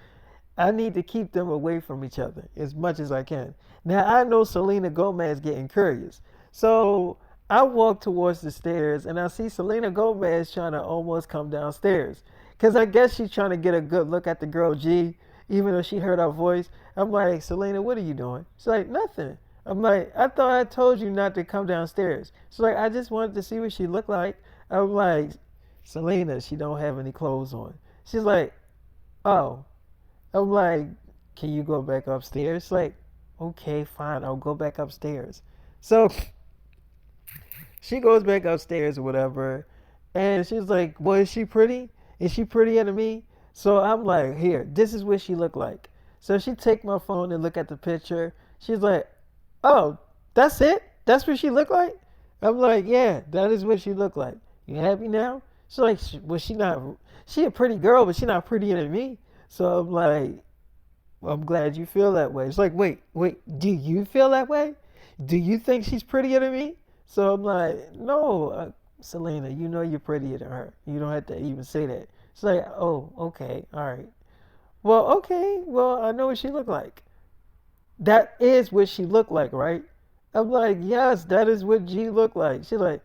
I need to keep them away from each other as much as I can. Now I know Selena Gomez getting curious, so I walk towards the stairs and I see Selena Gomez trying to almost come downstairs, cause I guess she's trying to get a good look at the girl G, even though she heard our voice. I'm like, Selena, what are you doing? She's like, nothing. I'm like, I thought I told you not to come downstairs. She's like, I just wanted to see what she looked like. I'm like, Selena, she don't have any clothes on. She's like, oh. I'm like, can you go back upstairs? Like, okay, fine, I'll go back upstairs. So she goes back upstairs or whatever, and she's like, well, is she pretty? Is she prettier than me? So I'm like, here, this is what she looked like. So she take my phone and look at the picture. She's like, oh, that's it? That's what she looked like? I'm like, yeah, that is what she looked like. You happy now? She's like, well, she a pretty girl, but she not prettier than me. So I'm like, well, I'm glad you feel that way. It's like, wait, do you feel that way? Do you think she's prettier than me? So I'm like, no, Selena, you know you're prettier than her. You don't have to even say that. It's like, oh, okay, all right. Well, okay, well, I know what she looked like. That is what she looked like, right? I'm like, yes, that is what G looked like. She's like,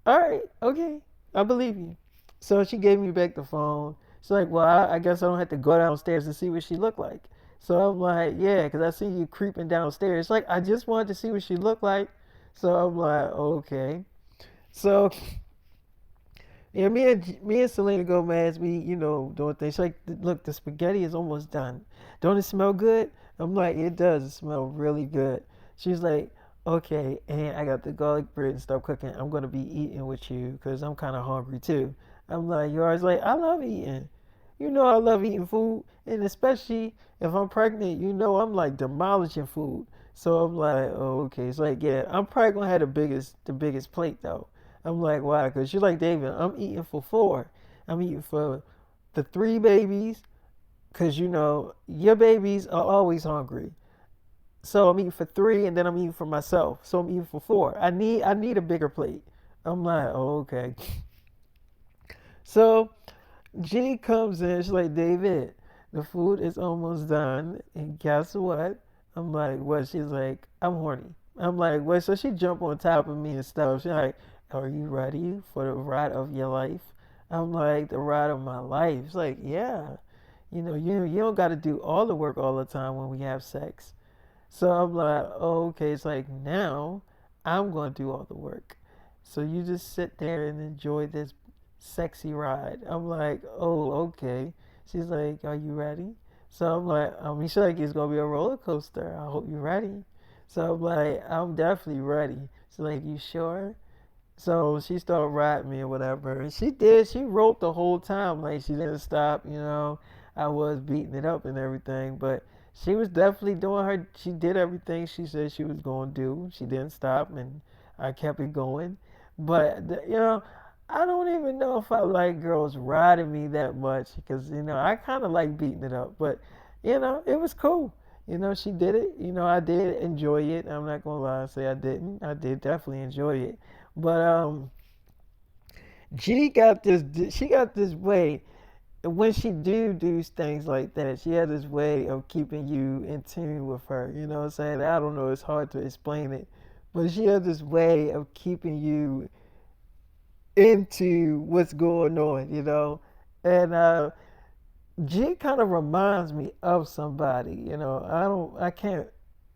all right, okay, I believe you. So she gave me back the phone. She's like, well, I guess I don't have to go downstairs to see what she looked like. So I'm like, yeah, because I see you creeping downstairs. It's like, I just wanted to see what she looked like. So I'm like, okay. So yeah, me and Selena Gomez, we doing things. She's like, look, the spaghetti is almost done. Don't it smell good? I'm like, it does. It smells really good. She's like, okay, and I got the garlic bread and stuff cooking. I'm gonna be eating with you because I'm kind of hungry too. I'm like, you're always like, I love eating. I love eating food, and especially if I'm pregnant, I'm like demolishing food. So I'm like, oh, okay. It's like, yeah, I'm probably gonna have the biggest plate though. I'm like, why? Because you're like, David, I'm eating for four. I'm eating for the three babies, because your babies are always hungry. So I'm eating for three, and then I'm eating for myself. So I'm eating for four. I need a bigger plate. I'm like, oh, okay. So G comes in. She's like, David, the food is almost done. And guess what? I'm like, what? She's like, I'm horny. I'm like, what? So she jumped on top of me and stuff. She's like, are you ready for the ride of your life? I'm like, the ride of my life. It's like, yeah. You don't got to do all the work all the time when we have sex. So I'm like, oh, okay. It's like, now I'm going to do all the work. So you just sit there and enjoy this sexy ride. I'm like, oh, okay. She's like, are you ready? So I'm like, she's like, it's going to be a roller coaster. I hope you're ready. So I'm like, I'm definitely ready. She's like, you sure? So she started riding me or whatever. And she did. She wrote the whole time. Like, she didn't stop. I was beating it up and everything. But she was definitely doing her. She did everything she said she was going to do. She didn't stop. And I kept it going. But, I don't even know if I like girls riding me that much. Because, I kind of like beating it up. But, it was cool. She did it. I did enjoy it. I'm not going to lie and say I didn't. I did definitely enjoy it. But she got this way when she do things like that. She had this way of keeping you in tune with her. You know what I'm saying? I don't know. It's hard to explain it, but she had this way of keeping you into what's going on. And G kind of reminds me of somebody. I can't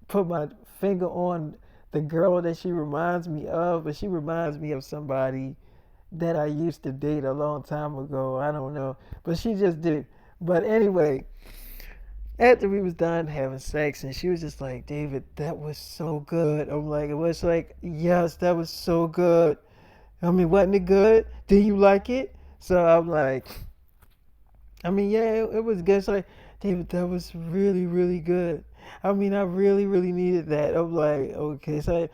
put my finger on the girl that she reminds me of, but she reminds me of somebody that I used to date a long time ago. I don't know, but she just did. But anyway, after we was done having sex, and she was just like, "David, that was so good." I'm like, it was like, yes, that was so good. Wasn't it good? Did you like it? So I'm like, yeah, it was good. It's like, David, that was really, really good. I really, really needed that. I'm like, okay. So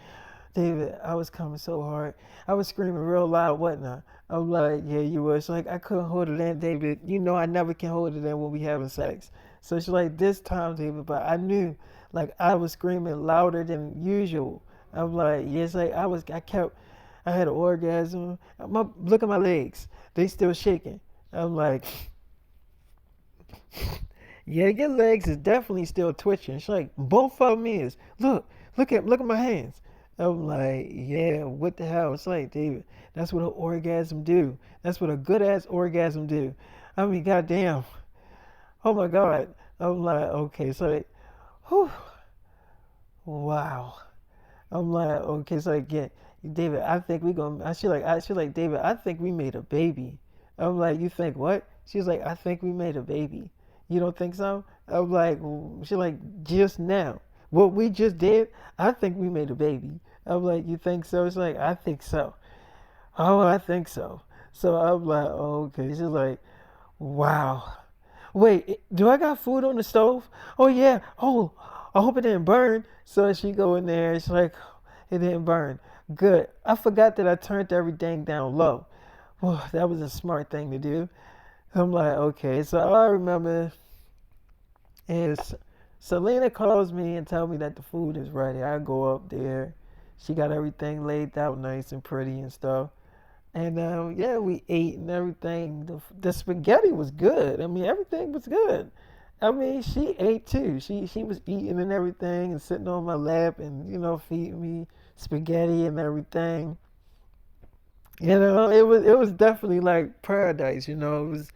David, I was coming so hard. I was screaming real loud, wasn't I? I'm like, yeah, you were. It's like, I couldn't hold it in, David. I never can hold it in when we having sex. So she's like, this time, David, but I knew, like, I was screaming louder than usual. I'm like, yes, like, I had an orgasm. Look at my legs. They still shaking. I'm like, yeah, your legs is definitely still twitching. She's like, both of them is. Look at my hands. I'm like, yeah, what the hell? It's like, David, that's what an orgasm do. That's what a good ass orgasm do. Goddamn. Oh my God. I'm like, okay, so, whew, wow. I'm like, okay, so again, David, I think we gonna. I she like, David, I think we made a baby. I'm like, you think what? She's like, I think we made a baby. You don't think so? I'm like, she like, just now. What we just did, I think we made a baby. I'm like, you think so? It's like, I think so. Oh, I think so. So I'm like, oh, okay. She's like, wow. Wait, do I got food on the stove? Oh yeah. Oh, I hope it didn't burn. So she go in there. She's like, it didn't burn. Good. I forgot that I turned everything down low. Well, that was a smart thing to do. I'm like, okay. So all I remember is Selena calls me and tell me that the food is ready. I go up there. She got everything laid out nice and pretty and stuff. And yeah, we ate and everything. The spaghetti was good. Everything was good. She ate too. She was eating and everything and sitting on my lap and feeding me spaghetti and everything. It was definitely like paradise. It was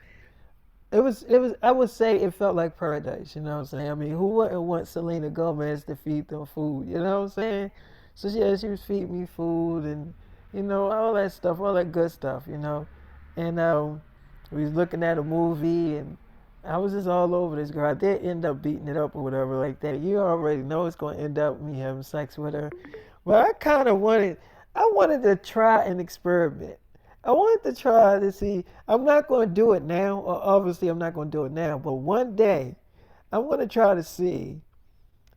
I would say it felt like paradise, you know what I'm saying? Who wouldn't want Selena Gomez to feed them food, you know what I'm saying? So yeah, she was feeding me food and all that stuff, all that good stuff. And we was looking at a movie and I was just all over this girl. I did end up beating it up or whatever like that. You already know it's gonna end up me having sex with her. But I wanted to try an experiment. I wanted to try to see. I'm not going to do it now. Or obviously, I'm not going to do it now. But one day, I want to try to see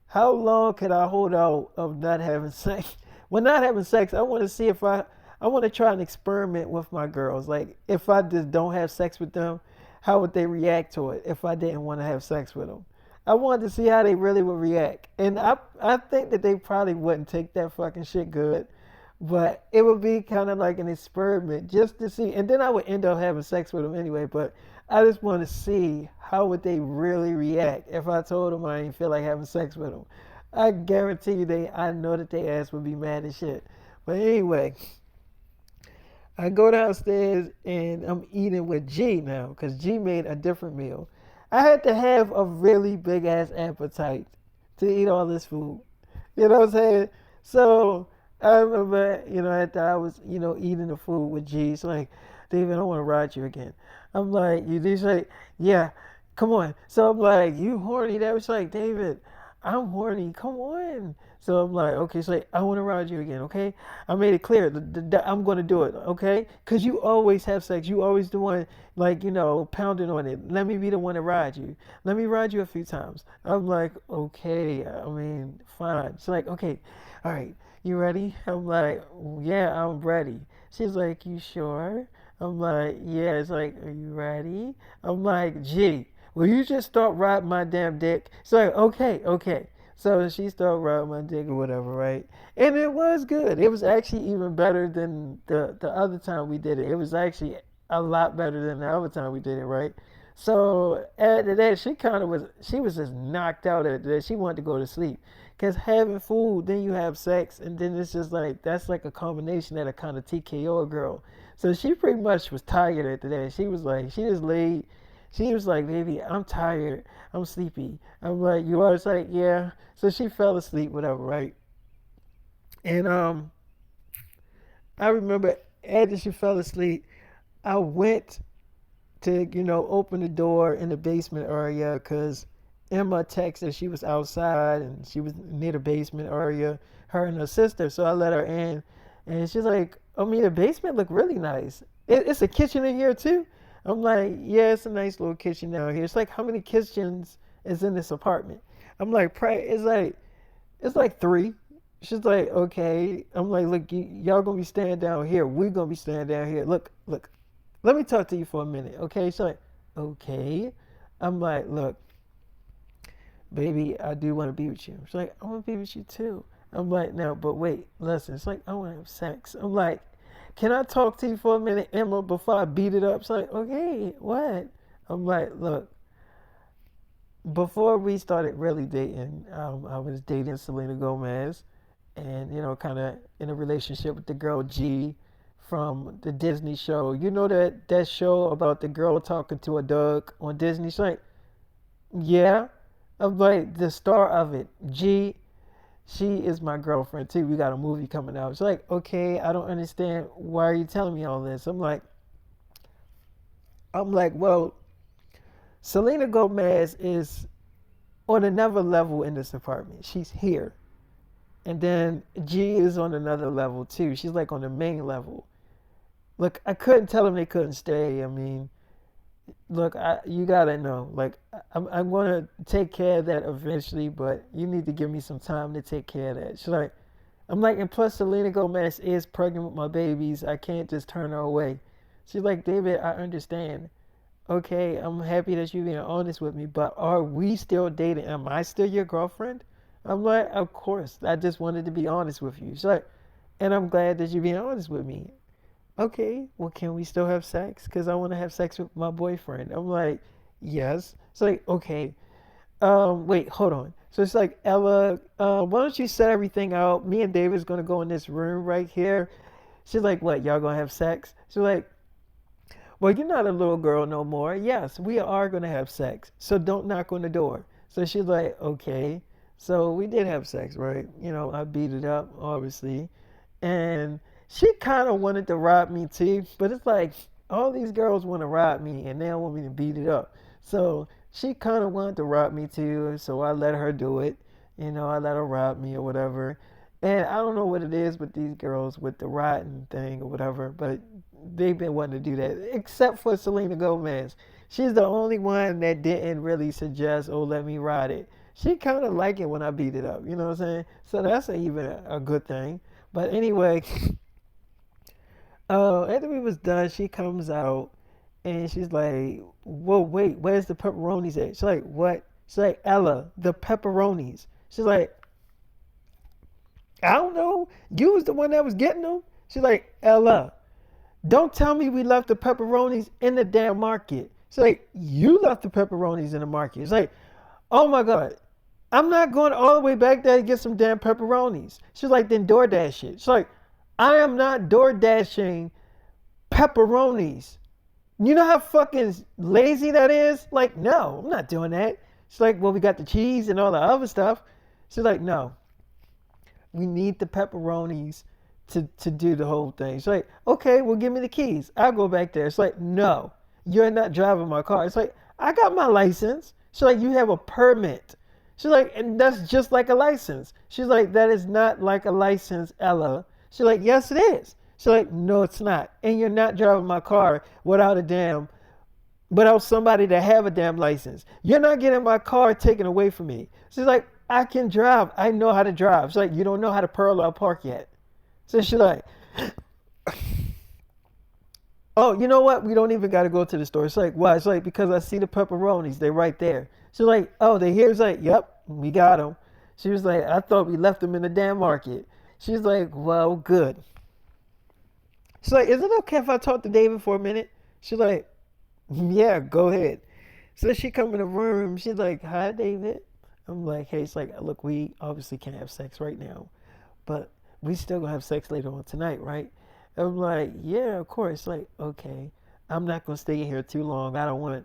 how long can I hold out of not having sex. When not having sex, I want to see if I want to try an experiment with my girls. Like, if I just don't have sex with them, how would they react to it if I didn't want to have sex with them? I wanted to see how they really would react. And I think that they probably wouldn't take that fucking shit good. But it would be kind of like an experiment just to see. And then I would end up having sex with them anyway. But I just want to see how would they really react if I told them I didn't feel like having sex with them. I guarantee you I know that their ass would be mad as shit. But anyway, I go downstairs and I'm eating with G now because G made a different meal. I had to have a really big ass appetite to eat all this food. You know what I'm saying? So I remember, after I was, eating the food with G, it's like, David, I want to ride you again. I'm like, he's like, yeah, come on. So I'm like, you horny? That was like, David, I'm horny. Come on. So I'm like, okay, so like, I want to ride you again, okay? I made it clear that I'm going to do it, okay? Because you always have sex. You always the one, like, pounding on it. Let me be the one to ride you. Let me ride you a few times. I'm like, okay, I mean, fine. She's like, okay, all right, you ready? I'm like, yeah, I'm ready. She's like, you sure? I'm like, yeah. It's like, are you ready? I'm like, gee, will you just start riding my damn dick? She's like, okay, okay. So she started riding my dick or whatever, right? And it was good. It was actually even better than the other time we did it. It was actually a lot better than the other time we did it, right? So after that, she was just knocked out after that. She wanted to go to sleep. Cause having food, then you have sex, and then it's just like that's like a combination that a kind of TKO a girl. So she pretty much was tired after that. She was like, she just laid. She was like, baby, I'm tired. I'm sleepy. I'm like, you are? It's like, yeah. So she fell asleep, whatever, right? And I remember after she fell asleep, I went to, open the door in the basement area because Emma texted she was outside and she was near the basement area, her and her sister. So I let her in, and she's like, I mean, the basement looked really nice. It's a kitchen in here too. I'm like, yeah, it's a nice little kitchen down here. It's like, how many kitchens is in this apartment? I'm like, it's like three. She's like, okay. I'm like, look, y'all gonna be staying down here. We're gonna be staying down here. Look, look. Let me talk to you for a minute, okay? She's like, okay. I'm like, look, baby, I do want to be with you. She's like, I want to be with you too. I'm like, no, but wait, listen. It's like, I want to have sex. I'm like, can I talk to you for a minute, Emma, before I beat it up? She's like, okay, what? I'm like, look, before we started really dating, I was dating Selena Gomez and, kind of in a relationship with the girl G from the Disney show. You know that show about the girl talking to a dog on Disney? She's like, yeah. I'm like, the star of it, G, she is my girlfriend too. We got a movie coming out. She's like, okay, I don't understand. Why are you telling me all this? I'm like, well, Selena Gomez is on another level in this apartment. She's here. And then G is on another level too. She's like on the main level. Look, I couldn't tell them they couldn't stay. I mean, look, you gotta know. Like, I'm gonna take care of that eventually, but you need to give me some time to take care of that. She's like, I'm like, and plus Selena Gomez is pregnant with my babies. I can't just turn her away. She's like, David, I understand. Okay, I'm happy that you're being honest with me, but are we still dating? Am I still your girlfriend? I'm like, of course. I just wanted to be honest with you. She's like, and I'm glad that you're being honest with me. Okay, well, can we still have sex? Because I want to have sex with my boyfriend. I'm like, yes. It's like, okay. Wait, hold on. So it's like, Ella, why don't you set everything out? Me and David's gonna go in this room right here. She's like, what? Y'all gonna have sex? She's like, well, you're not a little girl no more. Yes, we are gonna have sex. So don't knock on the door. So she's like, okay. So we did have sex, right? I beat it up, obviously. And she kind of wanted to rob me too, but it's like all these girls want to rob me and they don't want me to beat it up. So she kind of wanted to rob me too, so I let her do it. I let her rob me or whatever. And I don't know what it is with these girls with the riding thing or whatever, but they've been wanting to do that, except for Selena Gomez. She's the only one that didn't really suggest, oh, let me ride it. She kind of like it when I beat it up, you know what I'm saying? So that's even a good thing. But anyway, after we was done, she comes out and she's like, "Whoa, wait, where's the pepperonis at?" She's like, "What?" She's like, "Ella, the pepperonis." She's like, "I don't know. You was the one that was getting them." She's like, "Ella, don't tell me we left the pepperonis in the damn market." She's like, "You left the pepperonis in the market." It's like, "Oh my god, I'm not going all the way back there to get some damn pepperonis." She's like, "Then DoorDash it." She's like, "I am not door dashing pepperonis. You know how fucking lazy that is? Like, no, I'm not doing that. She's like, well, we got the cheese and all the other stuff. She's like, no, we need the pepperonis to do the whole thing. She's like, okay, well, give me the keys. I'll go back there. It's like, no, you're not driving my car. It's like, I got my license. She's like, you have a permit. She's like, and that's just like a license. She's like, that is not like a license, Ella. She's like, yes, it is. She's like, no, it's not. And you're not driving my car without somebody to have a damn license. You're not getting my car taken away from me. She's like, I can drive. I know how to drive. She's like, you don't know how to parallel park yet. So she's like, oh, you know what? We don't even got to go to the store. It's like, why? It's like, because I see the pepperonis. They're right there. She's like, oh, they here? It's like, yep, we got them. She was like, I thought we left them in the damn market. She's like, well, good. She's like, is it okay if I talk to David for a minute? She's like, yeah, go ahead. So she come in the room. She's like, hi, David. I'm like, hey, it's like, look, we obviously can't have sex right now, but we still gonna have sex later on tonight, right? I'm like, yeah, of course. Like, okay, I'm not gonna stay here too long. I don't want,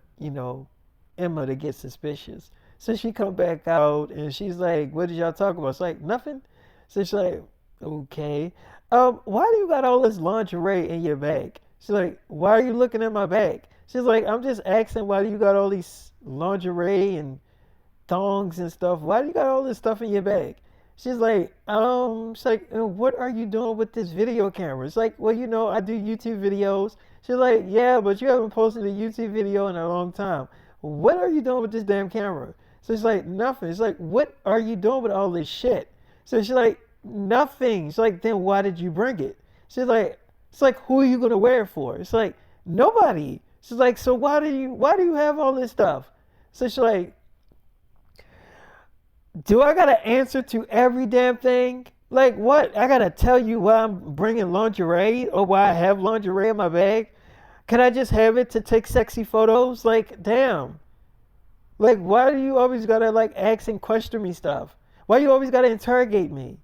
Emma to get suspicious. So she come back out and she's like, what did y'all talk about? It's like, nothing. So she's like, okay. Why do you got all this lingerie in your bag? She's like, why are you looking at my bag? She's like, I'm just asking why you got all these lingerie and thongs and stuff. Why do you got all this stuff in your bag? She's like, what are you doing with this video camera? It's like, well, I do YouTube videos. She's like, yeah, but you haven't posted a YouTube video in a long time. What are you doing with this damn camera? So she's like, nothing. It's like, what are you doing with all this shit? So she's like, nothing. She's like, then why did you bring it? She's like, it's like, who are you gonna wear it for? It's like, nobody. She's like, so why do you have all this stuff? So she's like, do I gotta answer to every damn thing? Like what? I gotta tell you why I'm bringing lingerie or why I have lingerie in my bag? Can I just have it to take sexy photos? Like, damn. Like, why do you always gotta like ask and question me stuff? Why you always gotta interrogate me?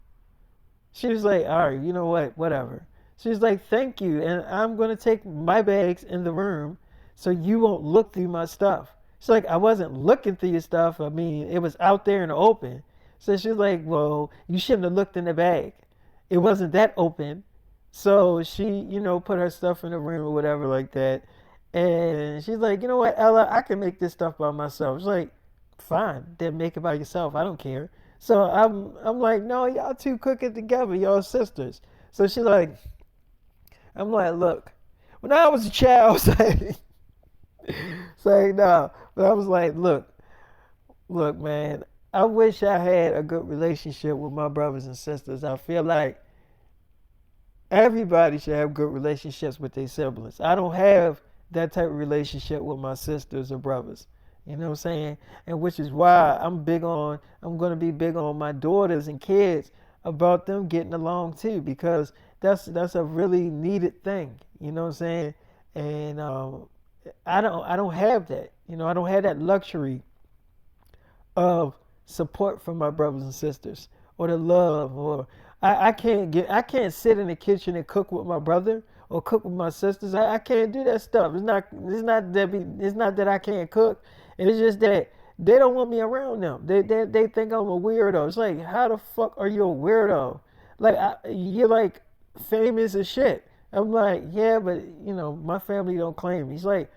She was like, all right, you know what? Whatever. She was like, thank you. And I'm gonna take my bags in the room so you won't look through my stuff. She's like, I wasn't looking through your stuff. I mean, it was out there in the open. So she's like, well, you shouldn't have looked in the bag. It wasn't that open. So she, put her stuff in the room or whatever like that. And she's like, you know what, Ella, I can make this stuff by myself. She's like, fine, then make it by yourself. I don't care. So I'm like, no, y'all two cook it together. Y'all sisters. So she's like, I'm like, look, when I was a child, say no. But I was like, look, man, I wish I had a good relationship with my brothers and sisters. I feel like everybody should have good relationships with their siblings. I don't have that type of relationship with my sisters or brothers. You know what I'm saying? And which is why I'm going to be big on my daughters and kids about them getting along too, because that's a really needed thing. You know what I'm saying? And I don't have that. I don't have that luxury of support from my brothers and sisters or the love or I can't sit in the kitchen and cook with my brother or cook with my sisters. I can't do that stuff. It's not that I can't cook. It's just that they don't want me around them. They think I'm a weirdo. It's like, how the fuck are you a weirdo? Like you're like famous as shit. I'm like, yeah, but my family don't claim me. He's like,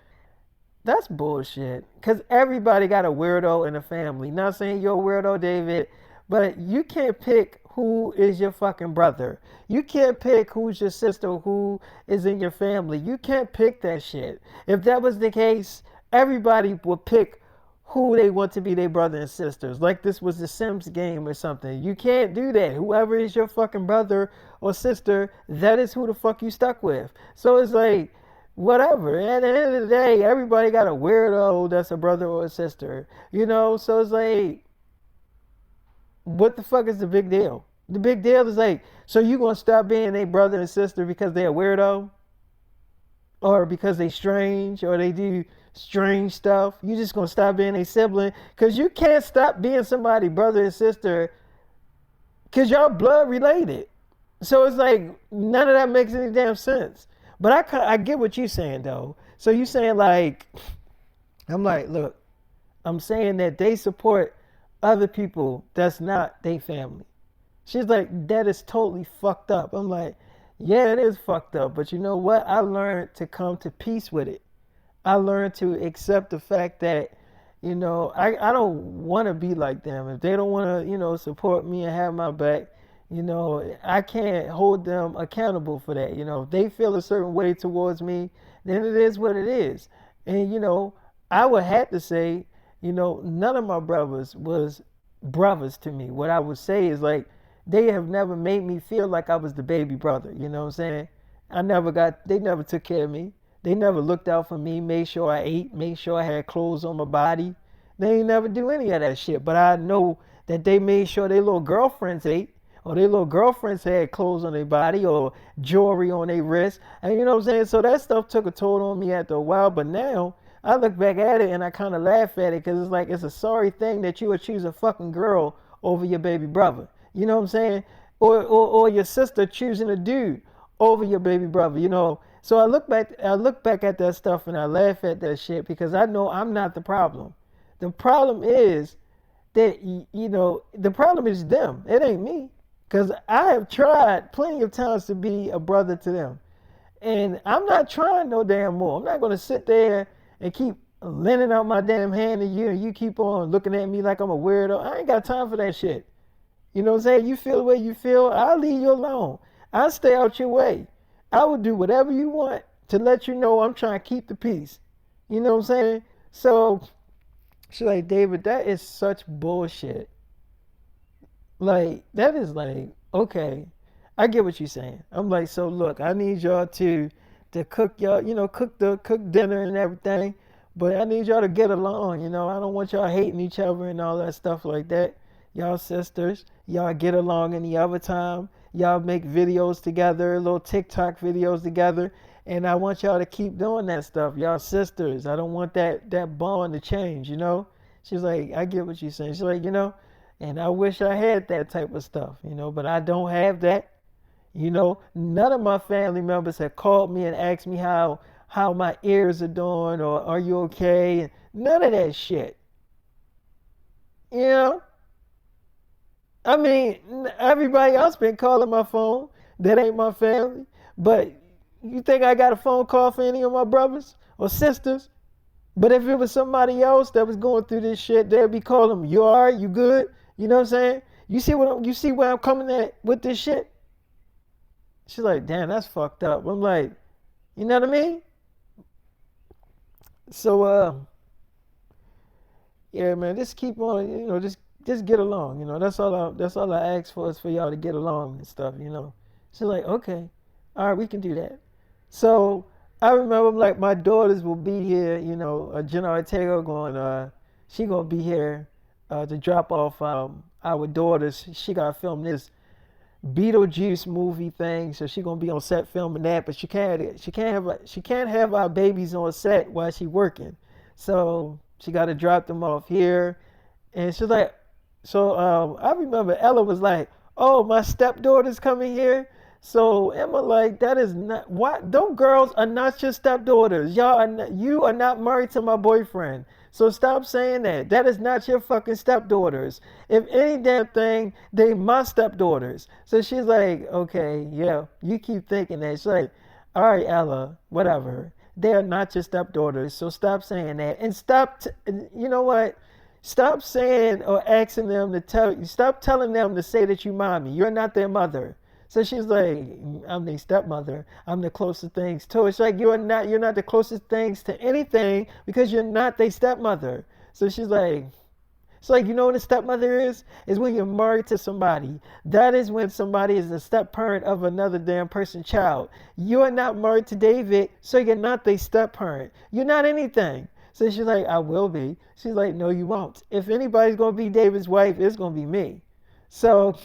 that's bullshit. Cause everybody got a weirdo in the family. Not saying you're a weirdo, David, but you can't pick who is your fucking brother. You can't pick who's your sister, who is in your family. You can't pick that shit. If that was the case, everybody would pick who they want to be their brother and sisters. Like this was the Sims game or something. You can't do that. Whoever is your fucking brother or sister, that is who the fuck you stuck with. So it's like, whatever. At the end of the day, everybody got a weirdo that's a brother or a sister. So it's like, what the fuck is the big deal? The big deal is like, so you gonna stop being a brother and sister because they're a weirdo? Or because they strange or they do strange stuff? You just gonna stop being a sibling? Because you can't stop being somebody's brother and sister because y'all blood related. So it's like, none of that makes any damn sense. But I get what you're saying though. So you saying like, I'm like, look, I'm saying that they support other people that's not their family. She's like, that is totally fucked up. I'm like, yeah, it is fucked up. But you know what? I learned to come to peace with it. I learned to accept the fact that, I don't want to be like them. If they don't want to, support me and have my back, I can't hold them accountable for that. If they feel a certain way towards me, then it is what it is. And, I would have to say, none of my brothers was brothers to me. What I would say is like, they have never made me feel like I was the baby brother. You know what I'm saying? They never took care of me. They never looked out for me, made sure I ate, made sure I had clothes on my body. They ain't never do any of that shit. But I know that they made sure their little girlfriends ate, or their little girlfriends had clothes on their body, or jewelry on their wrist. And you know what I'm saying? So that stuff took a toll on me after a while. But now I look back at it and I kind of laugh at it because it's like it's a sorry thing that you would choose a fucking girl over your baby brother. You know what I'm saying? Or your sister choosing a dude over your baby brother, So I look back at that stuff and I laugh at that shit because I know I'm not the problem. The problem is that the problem is them. It ain't me. Cause I have tried plenty of times to be a brother to them. And I'm not trying no damn more. I'm not gonna sit there and keep lending out my damn hand to you and you keep on looking at me like I'm a weirdo. I ain't got time for that shit. You know what I'm saying? You feel the way you feel, I'll leave you alone. I'll stay out your way. I will do whatever you want to let you know I'm trying to keep the peace. You know what I'm saying? So she's like, David, that is such bullshit. Like, that is like, okay, I get what you're saying. I'm like, so look, I need y'all to cook y'all, cook dinner and everything. But I need y'all to get along, I don't want y'all hating each other and all that stuff like that. Y'all sisters, y'all get along any other time. Y'all make videos together, little TikTok videos together. And I want y'all to keep doing that stuff. Y'all sisters. I don't want that bond to change. She's like, I get what you're saying. She's like, and I wish I had that type of stuff, but I don't have that. None of my family members have called me and asked me how my ears are doing or are you okay? None of that shit. You know? I mean, everybody else been calling my phone. That ain't my family. But you think I got a phone call for any of my brothers or sisters? But if it was somebody else that was going through this shit, they'd be calling them, you all right? You good? You know what I'm saying? You see where I'm coming at with this shit? She's like, damn, that's fucked up. I'm like, you know what I mean? So yeah, man, just keep on, just get along. That's all I ask for is for y'all to get along and stuff. She's like, okay, all right, we can do that. So I remember like my daughters will be here. Jenna Ortega she gonna be here to drop off our daughters. She gotta film this Beetlejuice movie thing, so she gonna be on set filming that. But she can't have our babies on set while she working. So she got to drop them off here, and she's like, so I remember Ella was like, "Oh, my stepdaughter's coming here." So Emma like, that is not what. Those girls are not your stepdaughters. You are not married to my boyfriend. So stop saying that. That is not your fucking stepdaughters. If any damn thing, they my stepdaughters. So she's like, okay, yeah, you keep thinking that. She's like, all right, Ella, whatever. They are not your stepdaughters. So stop saying that. And you know what? Stop saying or asking them to tell you. Stop telling them to say that you mommy. You're not their mother. So she's like, I'm their stepmother. I'm the closest things to her. It's like you're not the closest things to anything because you're not their stepmother. So she's like, it's like, you know what a stepmother is? Is when you're married to somebody. That is when somebody is a step parent of another damn person's child. You are not married to David, so you're not their step parent. You're not anything. So she's like, I will be. She's like, no, you won't. If anybody's gonna be David's wife, it's gonna be me. So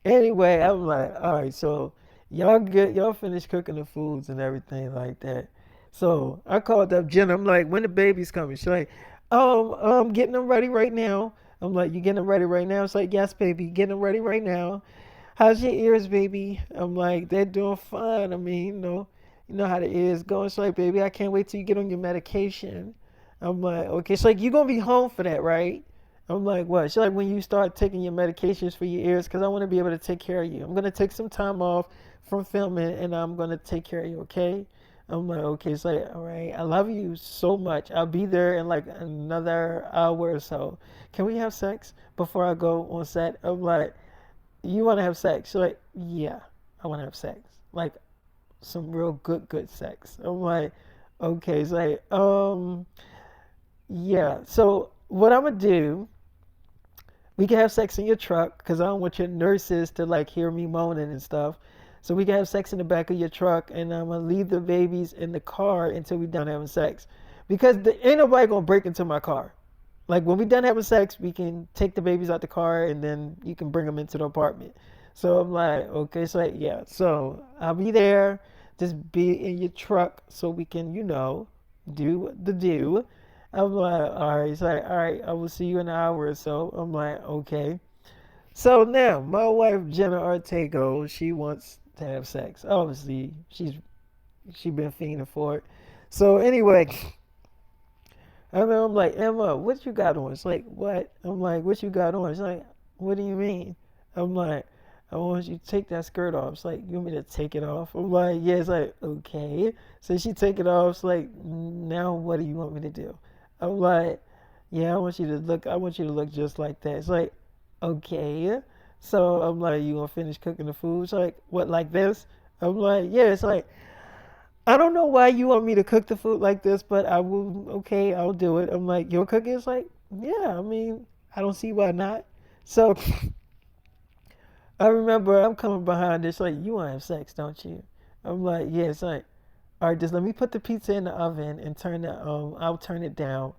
anyway, I'm like, all right, so y'all finish cooking the foods and everything like that. So I called up Jenna. I'm like, when the baby's coming? She's like, I'm getting them ready right now. I'm like, you getting them ready right now? It's like, yes, baby, getting them ready right now. how's your ears, baby? I'm like, they're doing fine. I mean, you know how the ears going. She's like, baby, I can't wait till you get on your medication. I'm like, okay. She's like, you gonna be home for that, right? I'm like, what? She's like, when you start taking your medications for your ears, because I want to be able to take care of you. I'm gonna take some time off from filming, and I'm gonna take care of you, okay? I'm like, okay. It's like, all right. I love you so much. I'll be there in like another hour or so. Can we have sex before I go on set? I'm like, you want to have sex? She's like, yeah, I want to have sex. Like some real good sex. I'm like, okay. It's like, yeah. So what I'm gonna do? We can have sex in your truck because I don't want your nurses to like hear me moaning and stuff. So we can have sex in the back of your truck, and I'm gonna leave the babies in the car until we're done having sex, because ain't nobody gonna break into my car. Like when we done having sex, we can take the babies out the car, and then you can bring them into the apartment. So I'm like, okay, so like, yeah, so I'll be there. Just be in your truck so we can, do the do. I'm like, all right. It's like, all right, I will see you in an hour or so. I'm like, okay. So now, my wife Jenna Ortega, she wants to have sex. Obviously, she been fiending for it. So anyway, I mean, I'm like, Emma, what you got on? It's like, what? I'm like, what you got on? It's like, what do you mean? I'm like, I want you to take that skirt off. It's like, you want me to take it off? I'm like, yeah. It's like, okay. So she take it off. It's like, now what do you want me to do? I'm like, yeah, I want you to look just like that. It's like, okay. So I'm like, you gonna finish cooking the food? It's like, what, like this? I'm like, yeah. It's like, I don't know why you want me to cook the food like this, but I will, okay, I'll do it. I'm like, you'll cook it? It's like, yeah, I mean, I don't see why not. So I remember I'm coming behind this, like, you want to have sex, don't you? I'm like, yeah. It's like, all right, just let me put the pizza in the oven and I'll turn it down.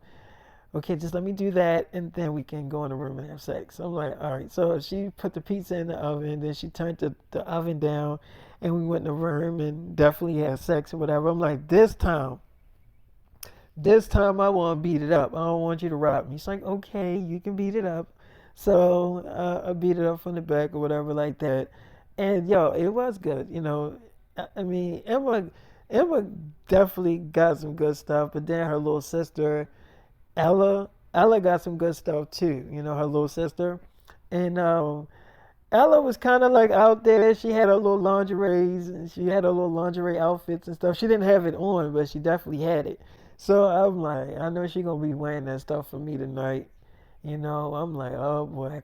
Okay, just let me do that, and then we can go in the room and have sex. I'm like, all right. So she put the pizza in the oven, then she turned the oven down, and we went in the room and definitely had sex or whatever. I'm like, this time I want to beat it up. I don't want you to rob me. She's like, okay, you can beat it up. So I beat it up from the back or whatever like that. And yo, it was good. I mean, Emma definitely got some good stuff, but then her little sister, Ella got some good stuff too. Her little sister. And Ella was kind of like out there. She had her little lingeries and she had her little lingerie outfits and stuff. She didn't have it on, but she definitely had it. So I'm like, I know she gonna be wearing that stuff for me tonight. I'm like, oh boy,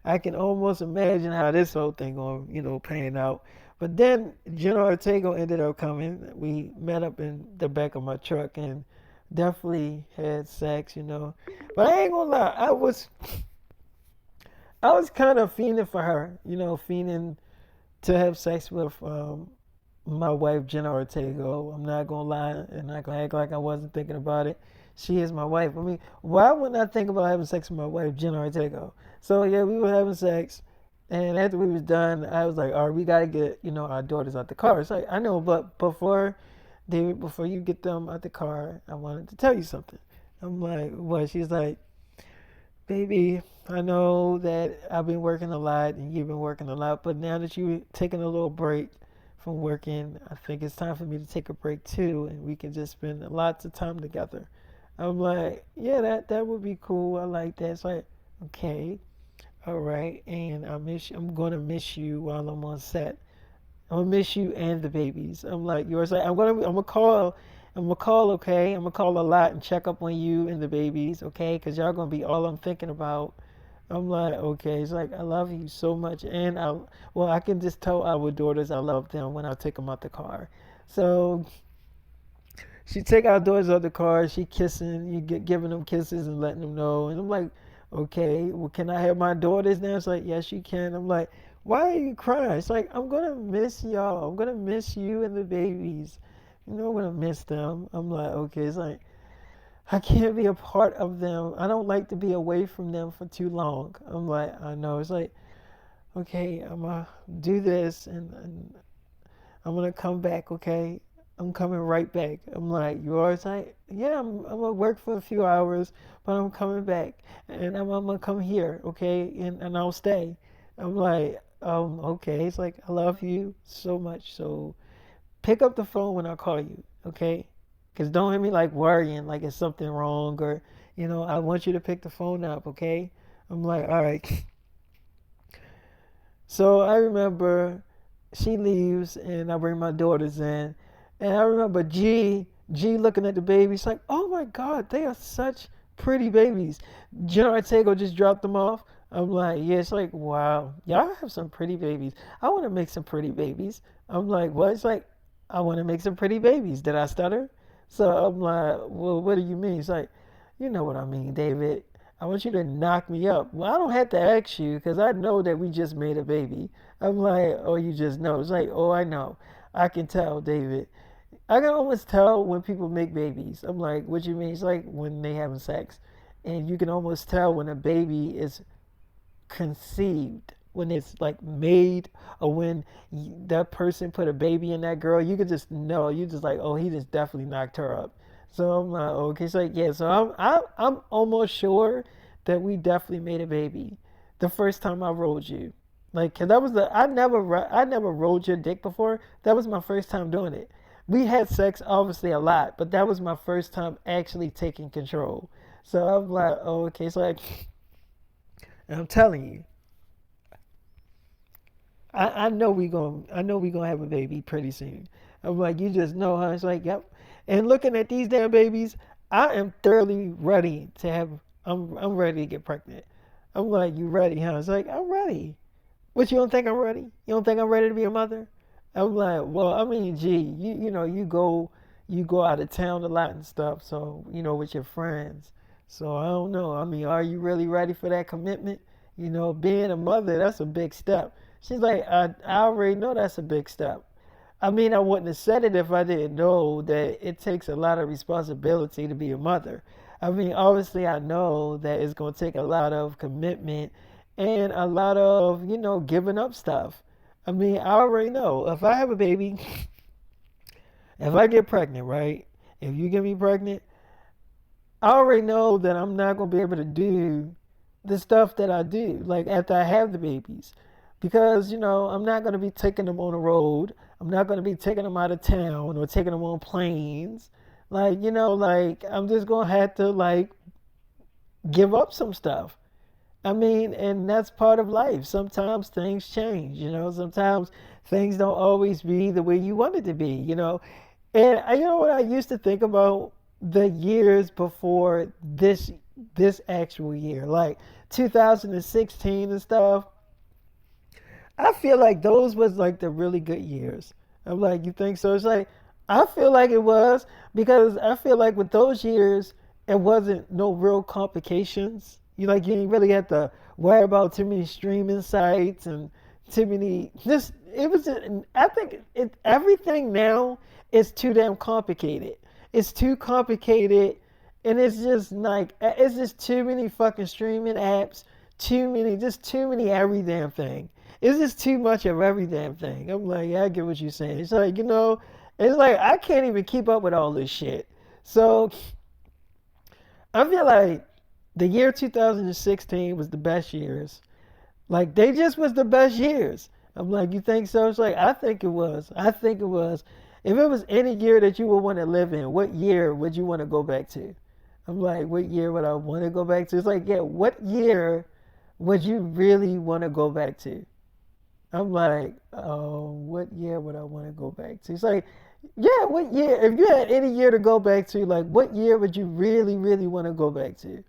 I can almost imagine how this whole thing gonna, pan out. But then Jenna Ortega ended up coming. We met up in the back of my truck and definitely had sex. But I ain't gonna lie, I was kind of fiending for her, fiending to have sex with my wife, Jenna Ortega. I'm not gonna lie and not gonna act like I wasn't thinking about it. She is my wife. I mean, why wouldn't I think about having sex with my wife, Jenna Ortega? So yeah, we were having sex, and after we was done, I was like, all right, we gotta get our daughters out the car. It's like I know, but before you get them out the car, I wanted to tell you something. I'm like, what? She's like, baby, I know that I've been working a lot and you've been working a lot, but now that you're taking a little break from working, I think it's time for me to take a break too, and we can just spend lots of time together. I'm like, yeah, that would be cool. I like that. It's like, okay, all right, and I'm gonna miss you while I'm on set. I'm gonna miss you and the babies. I'm like, yours. Like, I'm gonna call, okay? I'm gonna call a lot and check up on you and the babies, okay? Cause y'all gonna be all I'm thinking about. I'm like, okay. It's like I love you so much, and I can just tell our daughters I love them when I take them out the car. So she take our daughters out the car. She kissing, giving them kisses and letting them know. And I'm like, okay, well, can I have my daughters now? It's like, yes, you can. I'm like, why are you crying? It's like, I'm gonna miss y'all. I'm gonna miss you and the babies. I'm gonna miss them. I'm like, okay. It's like I can't be a part of them. I don't like to be away from them for too long. I'm like, I know. It's like, okay, I'm gonna do this and I'm gonna come back, okay? I'm coming right back. I'm like, you always like, yeah, I'm gonna work for a few hours, but I'm coming back and I'm gonna come here, okay? And I'll stay. I'm like, okay. It's like, I love you so much. So pick up the phone when I call you, okay? Because don't have me like worrying like it's something wrong or, I want you to pick the phone up, okay? I'm like, all right. So I remember she leaves and I bring my daughters in. And I remember G looking at the babies like, oh my God, they are such pretty babies. Jenna Ortega just dropped them off. I'm like, yeah, it's like, wow, y'all have some pretty babies. I want to make some pretty babies. I'm like, what? It's like, I want to make some pretty babies. Did I stutter? So I'm like, well, what do you mean? It's like, you know what I mean, David. I want you to knock me up. Well, I don't have to ask you because I know that we just made a baby. I'm like, oh, you just know. It's like, oh, I know. I can tell, David. I can almost tell when people make babies. I'm like, what you mean? It's like when they having sex. And you can almost tell when a baby is conceived, when it's like made, or when that person put a baby in that girl. You can just know. You just like, oh, he just definitely knocked her up. So I'm like, okay, so like, yeah, so I'm almost sure that we definitely made a baby the first time I rolled you. Like, cause that was I never rolled your dick before. That was my first time doing it. We had sex obviously a lot, but that was my first time actually taking control. So I'm like, oh, okay, so like, and I'm telling you, I know we gonna have a baby pretty soon. I'm like, you just know, huh? It's like, yep. And looking at these damn babies, I am thoroughly ready to have. I'm ready to get pregnant. I'm like, you ready, huh? It's like, I'm ready. What, you don't think I'm ready? You don't think I'm ready to be a mother? I'm like, well, I mean, gee, you go out of town a lot and stuff, so with your friends. So I don't know. I mean, are you really ready for that commitment? Being a mother, that's a big step. She's like, I already know that's a big step. I mean, I wouldn't have said it if I didn't know that it takes a lot of responsibility to be a mother. I mean, obviously, I know that it's going to take a lot of commitment and a lot of, giving up stuff. I mean, I already know if I have a baby, if I get pregnant, right? If you get me pregnant, I already know that I'm not going to be able to do the stuff that I do, like after I have the babies. Because, I'm not going to be taking them on the road. I'm not going to be taking them out of town or taking them on planes. Like, like I'm just going to have to, like, give up some stuff. I mean, and that's part of life. Sometimes things change, sometimes things don't always be the way you want it to be. And you know what I used to think about the years before this actual year, like 2016 and stuff. I feel like those was like the really good years. I'm like, you think so? It's like I feel like it was because I feel like with those years it wasn't no real complications. You didn't really have to worry about too many streaming sites and too many just it was just, I think everything now is too damn complicated. It's too complicated and it's just like it's just too many fucking streaming apps, too many every damn thing. It's just too much of every damn thing. I'm like, yeah, I get what you're saying. It's like, it's like I can't even keep up with all this shit. So I feel like the year 2016 was the best years. Like they just was the best years. I'm like, you think so? It's like I think it was. I think it was. If it was any year that you would want to live in, what year would you want to go back to? I'm like, what year would I want to go back to? It's like, yeah, what year would you really want to go back to? I'm like, oh, what year would I want to go back to? It's like, yeah, what year? If you had any year to go back to, like, what year would you really, really want to go back to?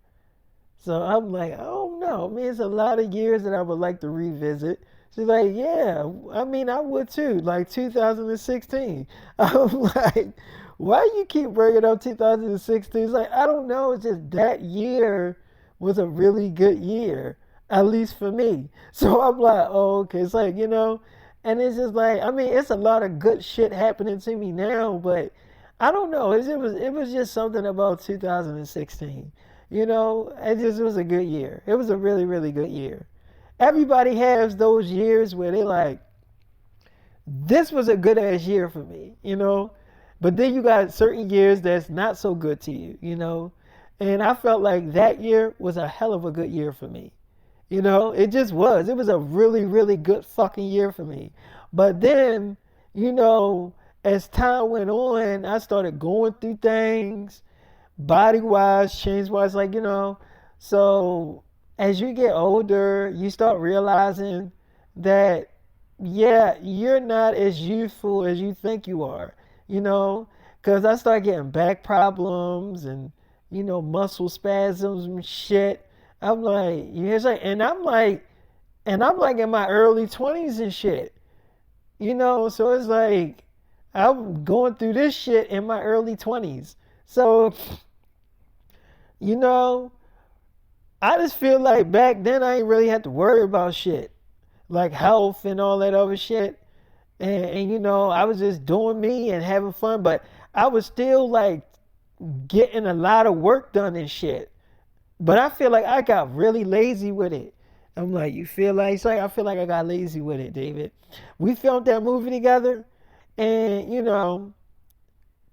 So I'm like, oh no, I mean, it's a lot of years that I would like to revisit. She's like, yeah, I mean, I would too, like 2016. I'm like, why you keep bringing up 2016? It's like, I don't know, it's just that year was a really good year, at least for me. So I'm like, oh, okay, it's like, and it's just like, I mean, it's a lot of good shit happening to me now, but I don't know, it was just something about 2016. It was a good year. It was a really, really good year. Everybody has those years where they like, this was a good ass year for me. But then you got certain years that's not so good to you. And I felt like that year was a hell of a good year for me. It just was. It was a really, really good fucking year for me. But then, you know, as time went on, I started going through things, body wise, change wise, so as you get older, you start realizing that, yeah, you're not as youthful as you think you are, you know, because I started getting back problems and, muscle spasms and shit. I'm like, yeah, it's like, and I'm like in my early 20s and shit, so it's like I'm going through this shit in my early 20s. So, you know, I just feel like back then I ain't really had to worry about shit like health and all that other shit. And I was just doing me and having fun, but I was still like getting a lot of work done and shit. But I feel like I got really lazy with it. I'm like, you feel like, it's like I feel like I got lazy with it, David. We filmed that movie together, and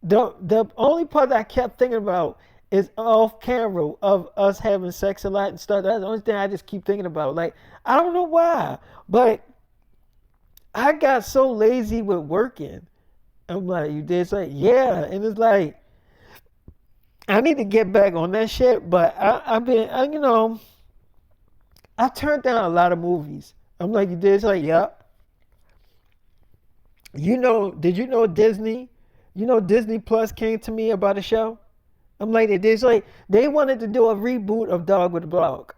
the only part that I kept thinking about is off camera of us having sex a lot and stuff. That's the only thing I just keep thinking about. Like, I don't know why, but I got so lazy with working. I'm like, you did? It's like, yeah. And it's like, I need to get back on that shit, but I've been, I turned down a lot of movies. I'm like, you did? It's like, yep. Did you know Disney? Disney Plus came to me about a show. I'm like, it's like they wanted to do a reboot of Dog with a Blog,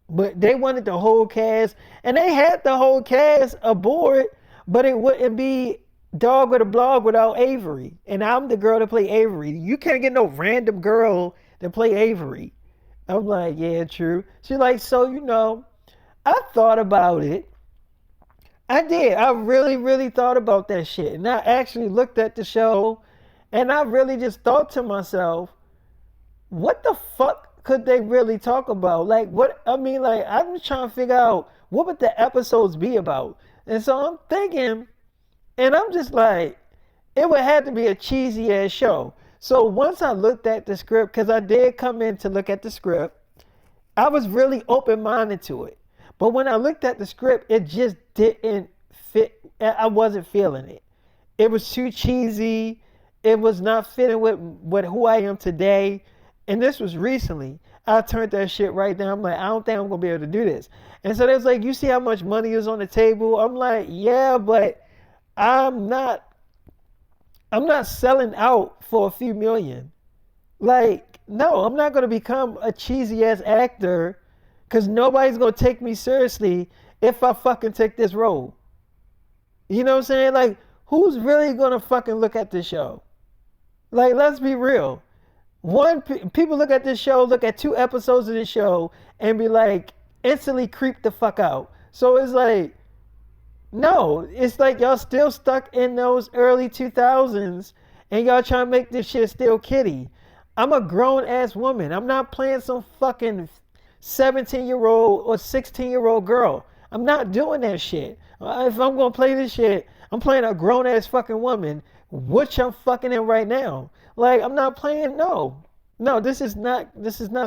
but they wanted the whole cast, and they had the whole cast aboard, but it wouldn't be Dog with a Blog without Avery, and I'm the girl to play Avery. You can't get no random girl to play Avery. I'm like, yeah, true. She's like, so I thought about it. I did. I really, really thought about that shit. And I actually looked at the show and I really just thought to myself, what the fuck could they really talk about? Like, what? I mean, like, I'm just trying to figure out what would the episodes be about. And so I'm thinking, and I'm just like, it would have to be a cheesy ass show. So once I looked at the script, because I did come in to look at the script, I was really open minded to it. But when I looked at the script, it just didn't fit. I wasn't feeling it. It was too cheesy. It was not fitting with who I am today. And this was recently. I turned that shit right down. I'm like, I don't think I'm going to be able to do this. And so they was like, you see how much money is on the table? I'm like, yeah, but I'm not I'm not selling out for a few million. Like, no, I'm not gonna become a cheesy ass actor because nobody's gonna take me seriously if I fucking take this role. You know what I'm saying? Like, who's really gonna fucking look at this show? Like, let's be real. People look at this show, look at 2 episodes of this show, and be like, instantly creep the fuck out. So it's like, no, it's like y'all still stuck in those early 2000s and y'all trying to make this shit still kiddie. I'm a grown ass woman. I'm not playing some fucking 17-year-old or 16-year-old girl. I'm not doing that shit. If I'm gonna play this shit, I'm playing a grown ass fucking woman, which I'm fucking in right now. Like, I'm not playing, no. No, this is not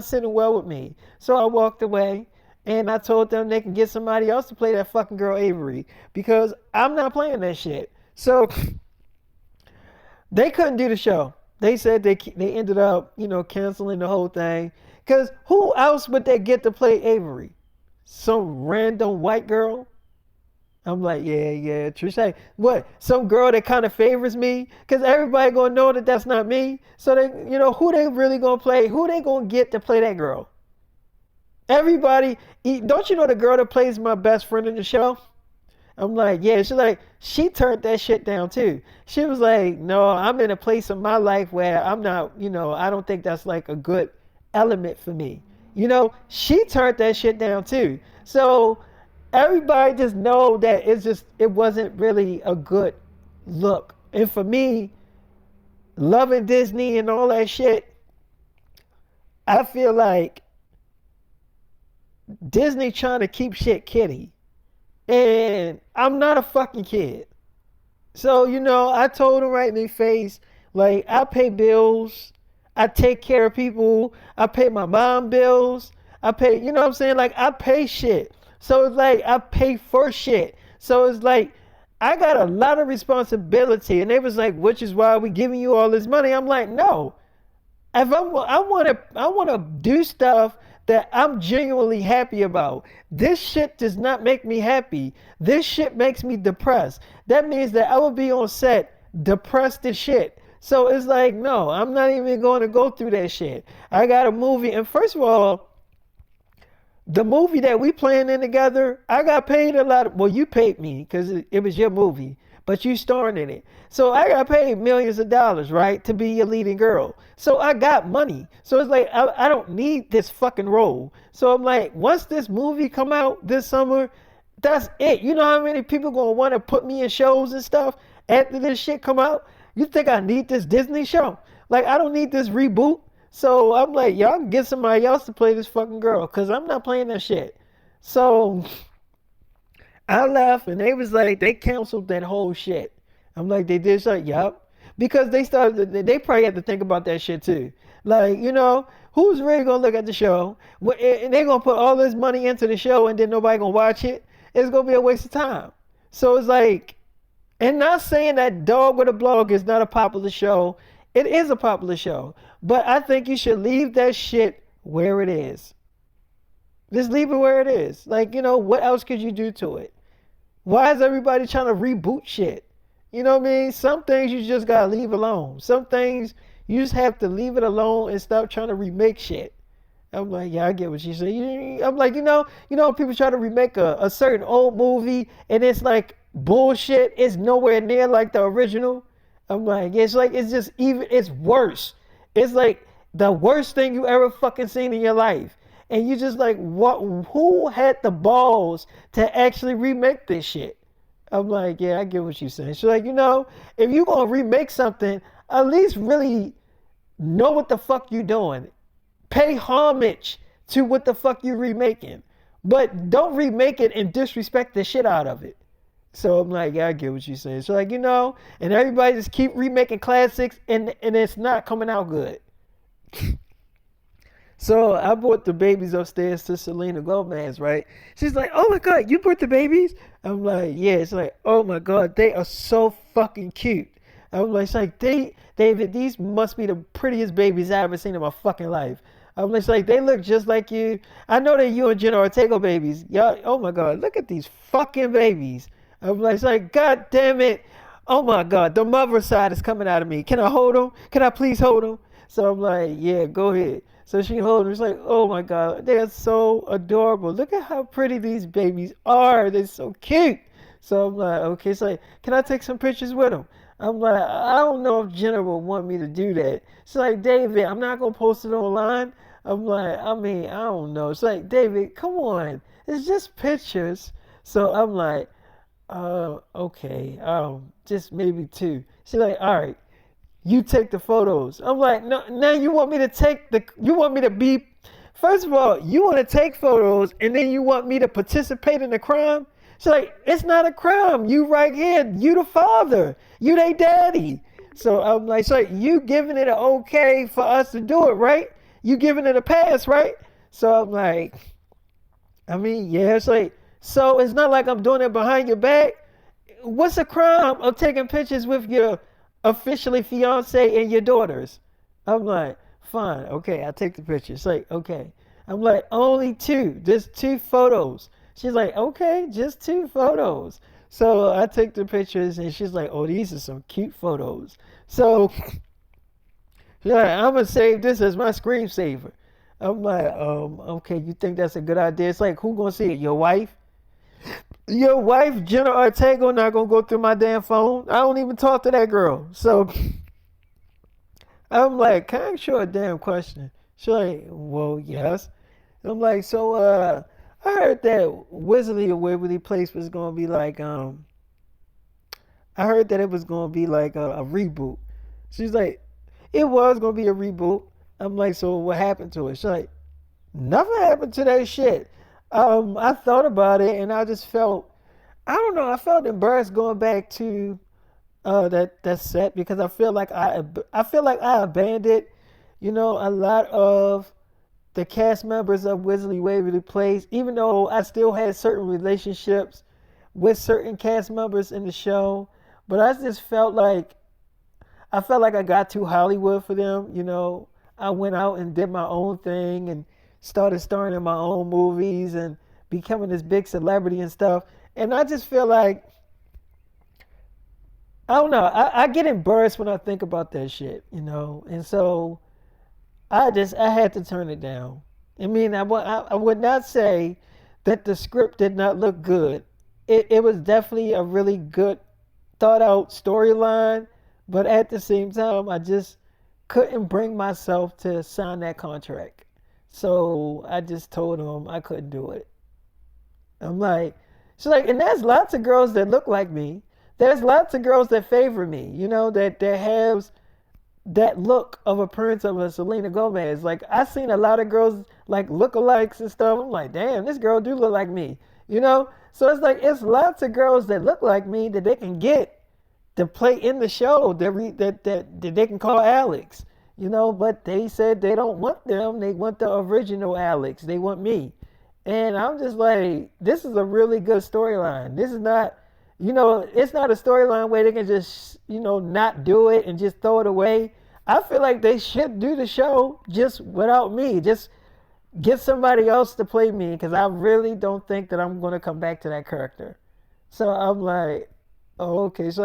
sitting well with me. So I walked away and I told them they can get somebody else to play that fucking girl Avery because I'm not playing that shit. So they couldn't do the show. They said they ended up, canceling the whole thing. Cause who else would they get to play Avery? Some random white girl? I'm like, yeah, Trish. What? Some girl that kind of favors me? Cause everybody gonna know that that's not me. So they, who they really gonna play? Who they gonna get to play that girl? Everybody, don't you know the girl that plays my best friend in the show? I'm like, yeah. She's like, she turned that shit down too. She was like, no, I'm in a place in my life where I'm not, I don't think that's like a good element for me. She turned that shit down too. So everybody just know that it wasn't really a good look. And for me, loving Disney and all that shit, I feel like Disney trying to keep shit kiddie. And I'm not a fucking kid. So, I told him right in their face, like, I pay bills. I take care of people. I pay my mom bills. I pay, you know what I'm saying? Like I pay shit. So it's like I pay for shit. So it's like I got a lot of responsibility. And they was like, which is why we giving you all this money. I'm like, no. If I want to do stuff that I'm genuinely happy about. This shit does not make me happy. This shit makes me depressed. That means that I will be on set depressed as shit. So it's like, no, I'm not even going to go through that shit. I got a movie, and first of all, the movie that we playing in together, I got paid a lot. Well, you paid me because it was your movie, but you starring in it. So I got paid millions of dollars, right, to be your leading girl. So I got money. So it's like I don't need this fucking role. So I'm like, once this movie come out this summer, that's it. You know how many people gonna want to put me in shows and stuff after this shit come out? You think I need this Disney show? Like I don't need this reboot. So I'm like, y'all can get somebody else to play this fucking girl, cause I'm not playing that shit. So I left, and they was like, they canceled that whole shit. I'm like, they did so, yup, because they started. They probably had to think about that shit too. Like, who's really gonna look at the show? And they gonna put all this money into the show, and then nobody gonna watch it. It's gonna be a waste of time. So it's like, and not saying that Dog with a Blog is not a popular show. It is a popular show. But I think you should leave that shit where it is. Just leave it where it is. Like, what else could you do to it? Why is everybody trying to reboot shit? You know what I mean? Some things you just gotta leave alone. Some things you just have to leave it alone and stop trying to remake shit. I'm like, yeah, I get what you say. I'm like, people try to remake a certain old movie and it's like bullshit. It's nowhere near like the original. I'm like, it's just even, it's worse. It's like the worst thing you ever fucking seen in your life. And you just like, what? Who had the balls to actually remake this shit? I'm like, yeah, I get what you're saying. So like, if you gonna remake something, at least really know what the fuck you doing. Pay homage to what the fuck you remaking. But don't remake it and disrespect the shit out of it. So I'm like, yeah, I get what you're saying. So like, and everybody just keep remaking classics and it's not coming out good. So I brought the babies upstairs to Selena Gomez, right? She's like, oh my God, you brought the babies? I'm like, yeah. It's like, oh my God, they are so fucking cute. I'm like, it's like, David, these must be the prettiest babies I ever seen in my fucking life. I'm just like, they look just like you. I know they're you and Jenna Ortega babies. Y'all, oh my God, look at these fucking babies. I'm like, it's like, God damn it. Oh my God, the mother side is coming out of me. Can I hold them? Can I please hold them? So I'm like, yeah, go ahead. So she holds them. It's like, oh my God, they are so adorable. Look at how pretty these babies are. They're so cute. So I'm like, okay, it's like, can I take some pictures with them? I'm like, I don't know if Jenna will want me to do that. She's like, David, I'm not going to post it online. I'm like, I mean, I don't know. It's like, David, come on. It's just pictures. So I'm like, okay, just maybe two. She's like, all right, you take the photos. I'm like, no, now you want me to you want me to be, first of all, you want to take photos and then you want me to participate in the crime? She's like, it's not a crime. You right here. You the father. You they daddy. So I'm like, so you giving it an okay for us to do it, right? You giving it a pass, right? So I'm like, I mean, yeah, it's like, so it's not like I'm doing it behind your back. What's a crime of taking pictures with your officially fiance and your daughters? I'm like, fine, okay, I'll take the pictures. Like, okay. I'm like, only two, just two photos. She's like, okay, just two photos. So I take the pictures and she's like, oh, these are some cute photos. So she's like, I'm going to save this as my screensaver. I'm like, okay, you think that's a good idea? It's like, who going to see it? Your wife? Your wife, Jenna Ortega, not going to go through my damn phone. I don't even talk to that girl. So I'm like, can I ask you a damn question? She's like, well, yes. I'm like, so, I heard that Wizardly or Waverly Place was gonna be like I heard that it was gonna be like a reboot. She's like, it was gonna be a reboot. I'm like, so what happened to it? She's like, nothing happened to that shit. I thought about it and I just felt, I don't know, I felt embarrassed going back to that set because I feel like I abandoned, a lot of the cast members of Wizardly Waverly Place, even though I still had certain relationships with certain cast members in the show, but I felt like I got too Hollywood for them. I went out and did my own thing and started starring in my own movies and becoming this big celebrity and stuff. And I just feel like I don't know. I get embarrassed when I think about that shit. And so I had to turn it down. I mean, I would not say that the script did not look good. It was definitely a really good thought out storyline, but at the same time, I just couldn't bring myself to sign that contract. So I just told him I couldn't do it. I'm like, she's like, and there's lots of girls that look like me. There's lots of girls that favor me, that has that look of appearance of a Selena Gomez. Like I seen a lot of girls like lookalikes and stuff. I'm like, damn, this girl do look like me. So it's like it's lots of girls that look like me that they can get to play in the show that they can call Alex. But they said they don't want them. They want the original Alex. They want me. And I'm just like, this is a really good storyline. This is not, it's not a storyline where they can just, not do it and just throw it away. I feel like they should do the show just without me. Just get somebody else to play me because I really don't think that I'm going to come back to that character. So I'm like, oh, okay. So,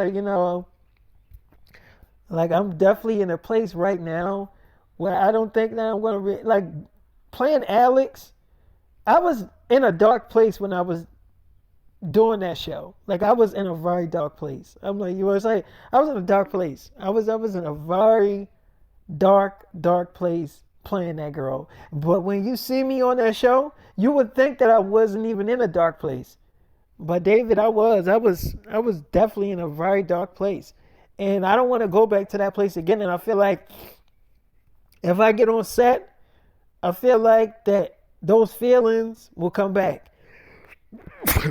like I'm definitely in a place right now where I don't think that I'm going to, like, playing Alex. I was in a dark place when I was doing that show. Like I was in a very dark place. I'm like, you was like, I was in a dark place. I was in a very dark place playing that girl. But when you see me on that show, you would think that I wasn't even in a dark place. But David, I was definitely in a very dark place. And I don't want to go back to that place again. And I feel like if I get on set, I feel like that those feelings will come back.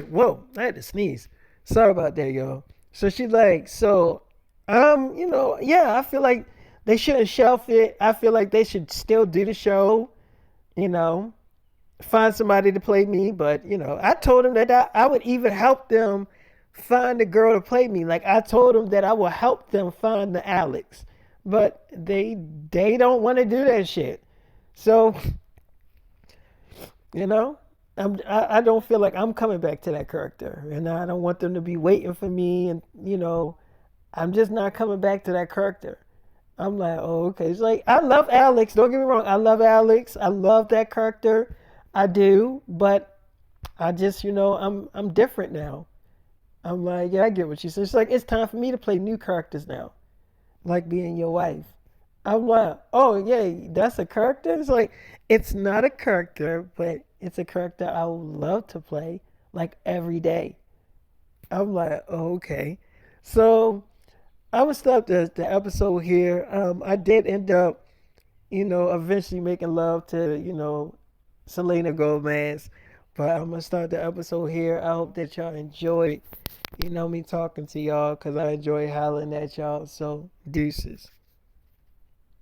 Whoa, I had to sneeze. Sorry about that, y'all. So she's like, yeah, I feel like they shouldn't shelf it. I feel like they should still do the show, you know, find somebody to play me. But, I told them that I would even help them find a girl to play me. Like, I told them that I will help them find the Alex. But they don't want to do that shit. So, you know, I don't feel like I'm coming back to that character. And I don't want them to be waiting for me. And, I'm just not coming back to that character. I'm like, oh, okay. It's like, I love Alex. Don't get me wrong. I love Alex. I love that character. I do. But I just, I'm different now. I'm like, yeah, I get what she says. It's like, it's time for me to play new characters now. Like being your wife. I'm like, oh, yeah, that's a character? It's like, it's not a character, but it's a character I would love to play like every day. I'm like, oh, okay. So I would stop the episode here. I did end up, eventually making love to, Selena Gomez. But I'm going to start the episode here. I hope that y'all enjoyed, me talking to y'all because I enjoy hollering at y'all. So, deuces.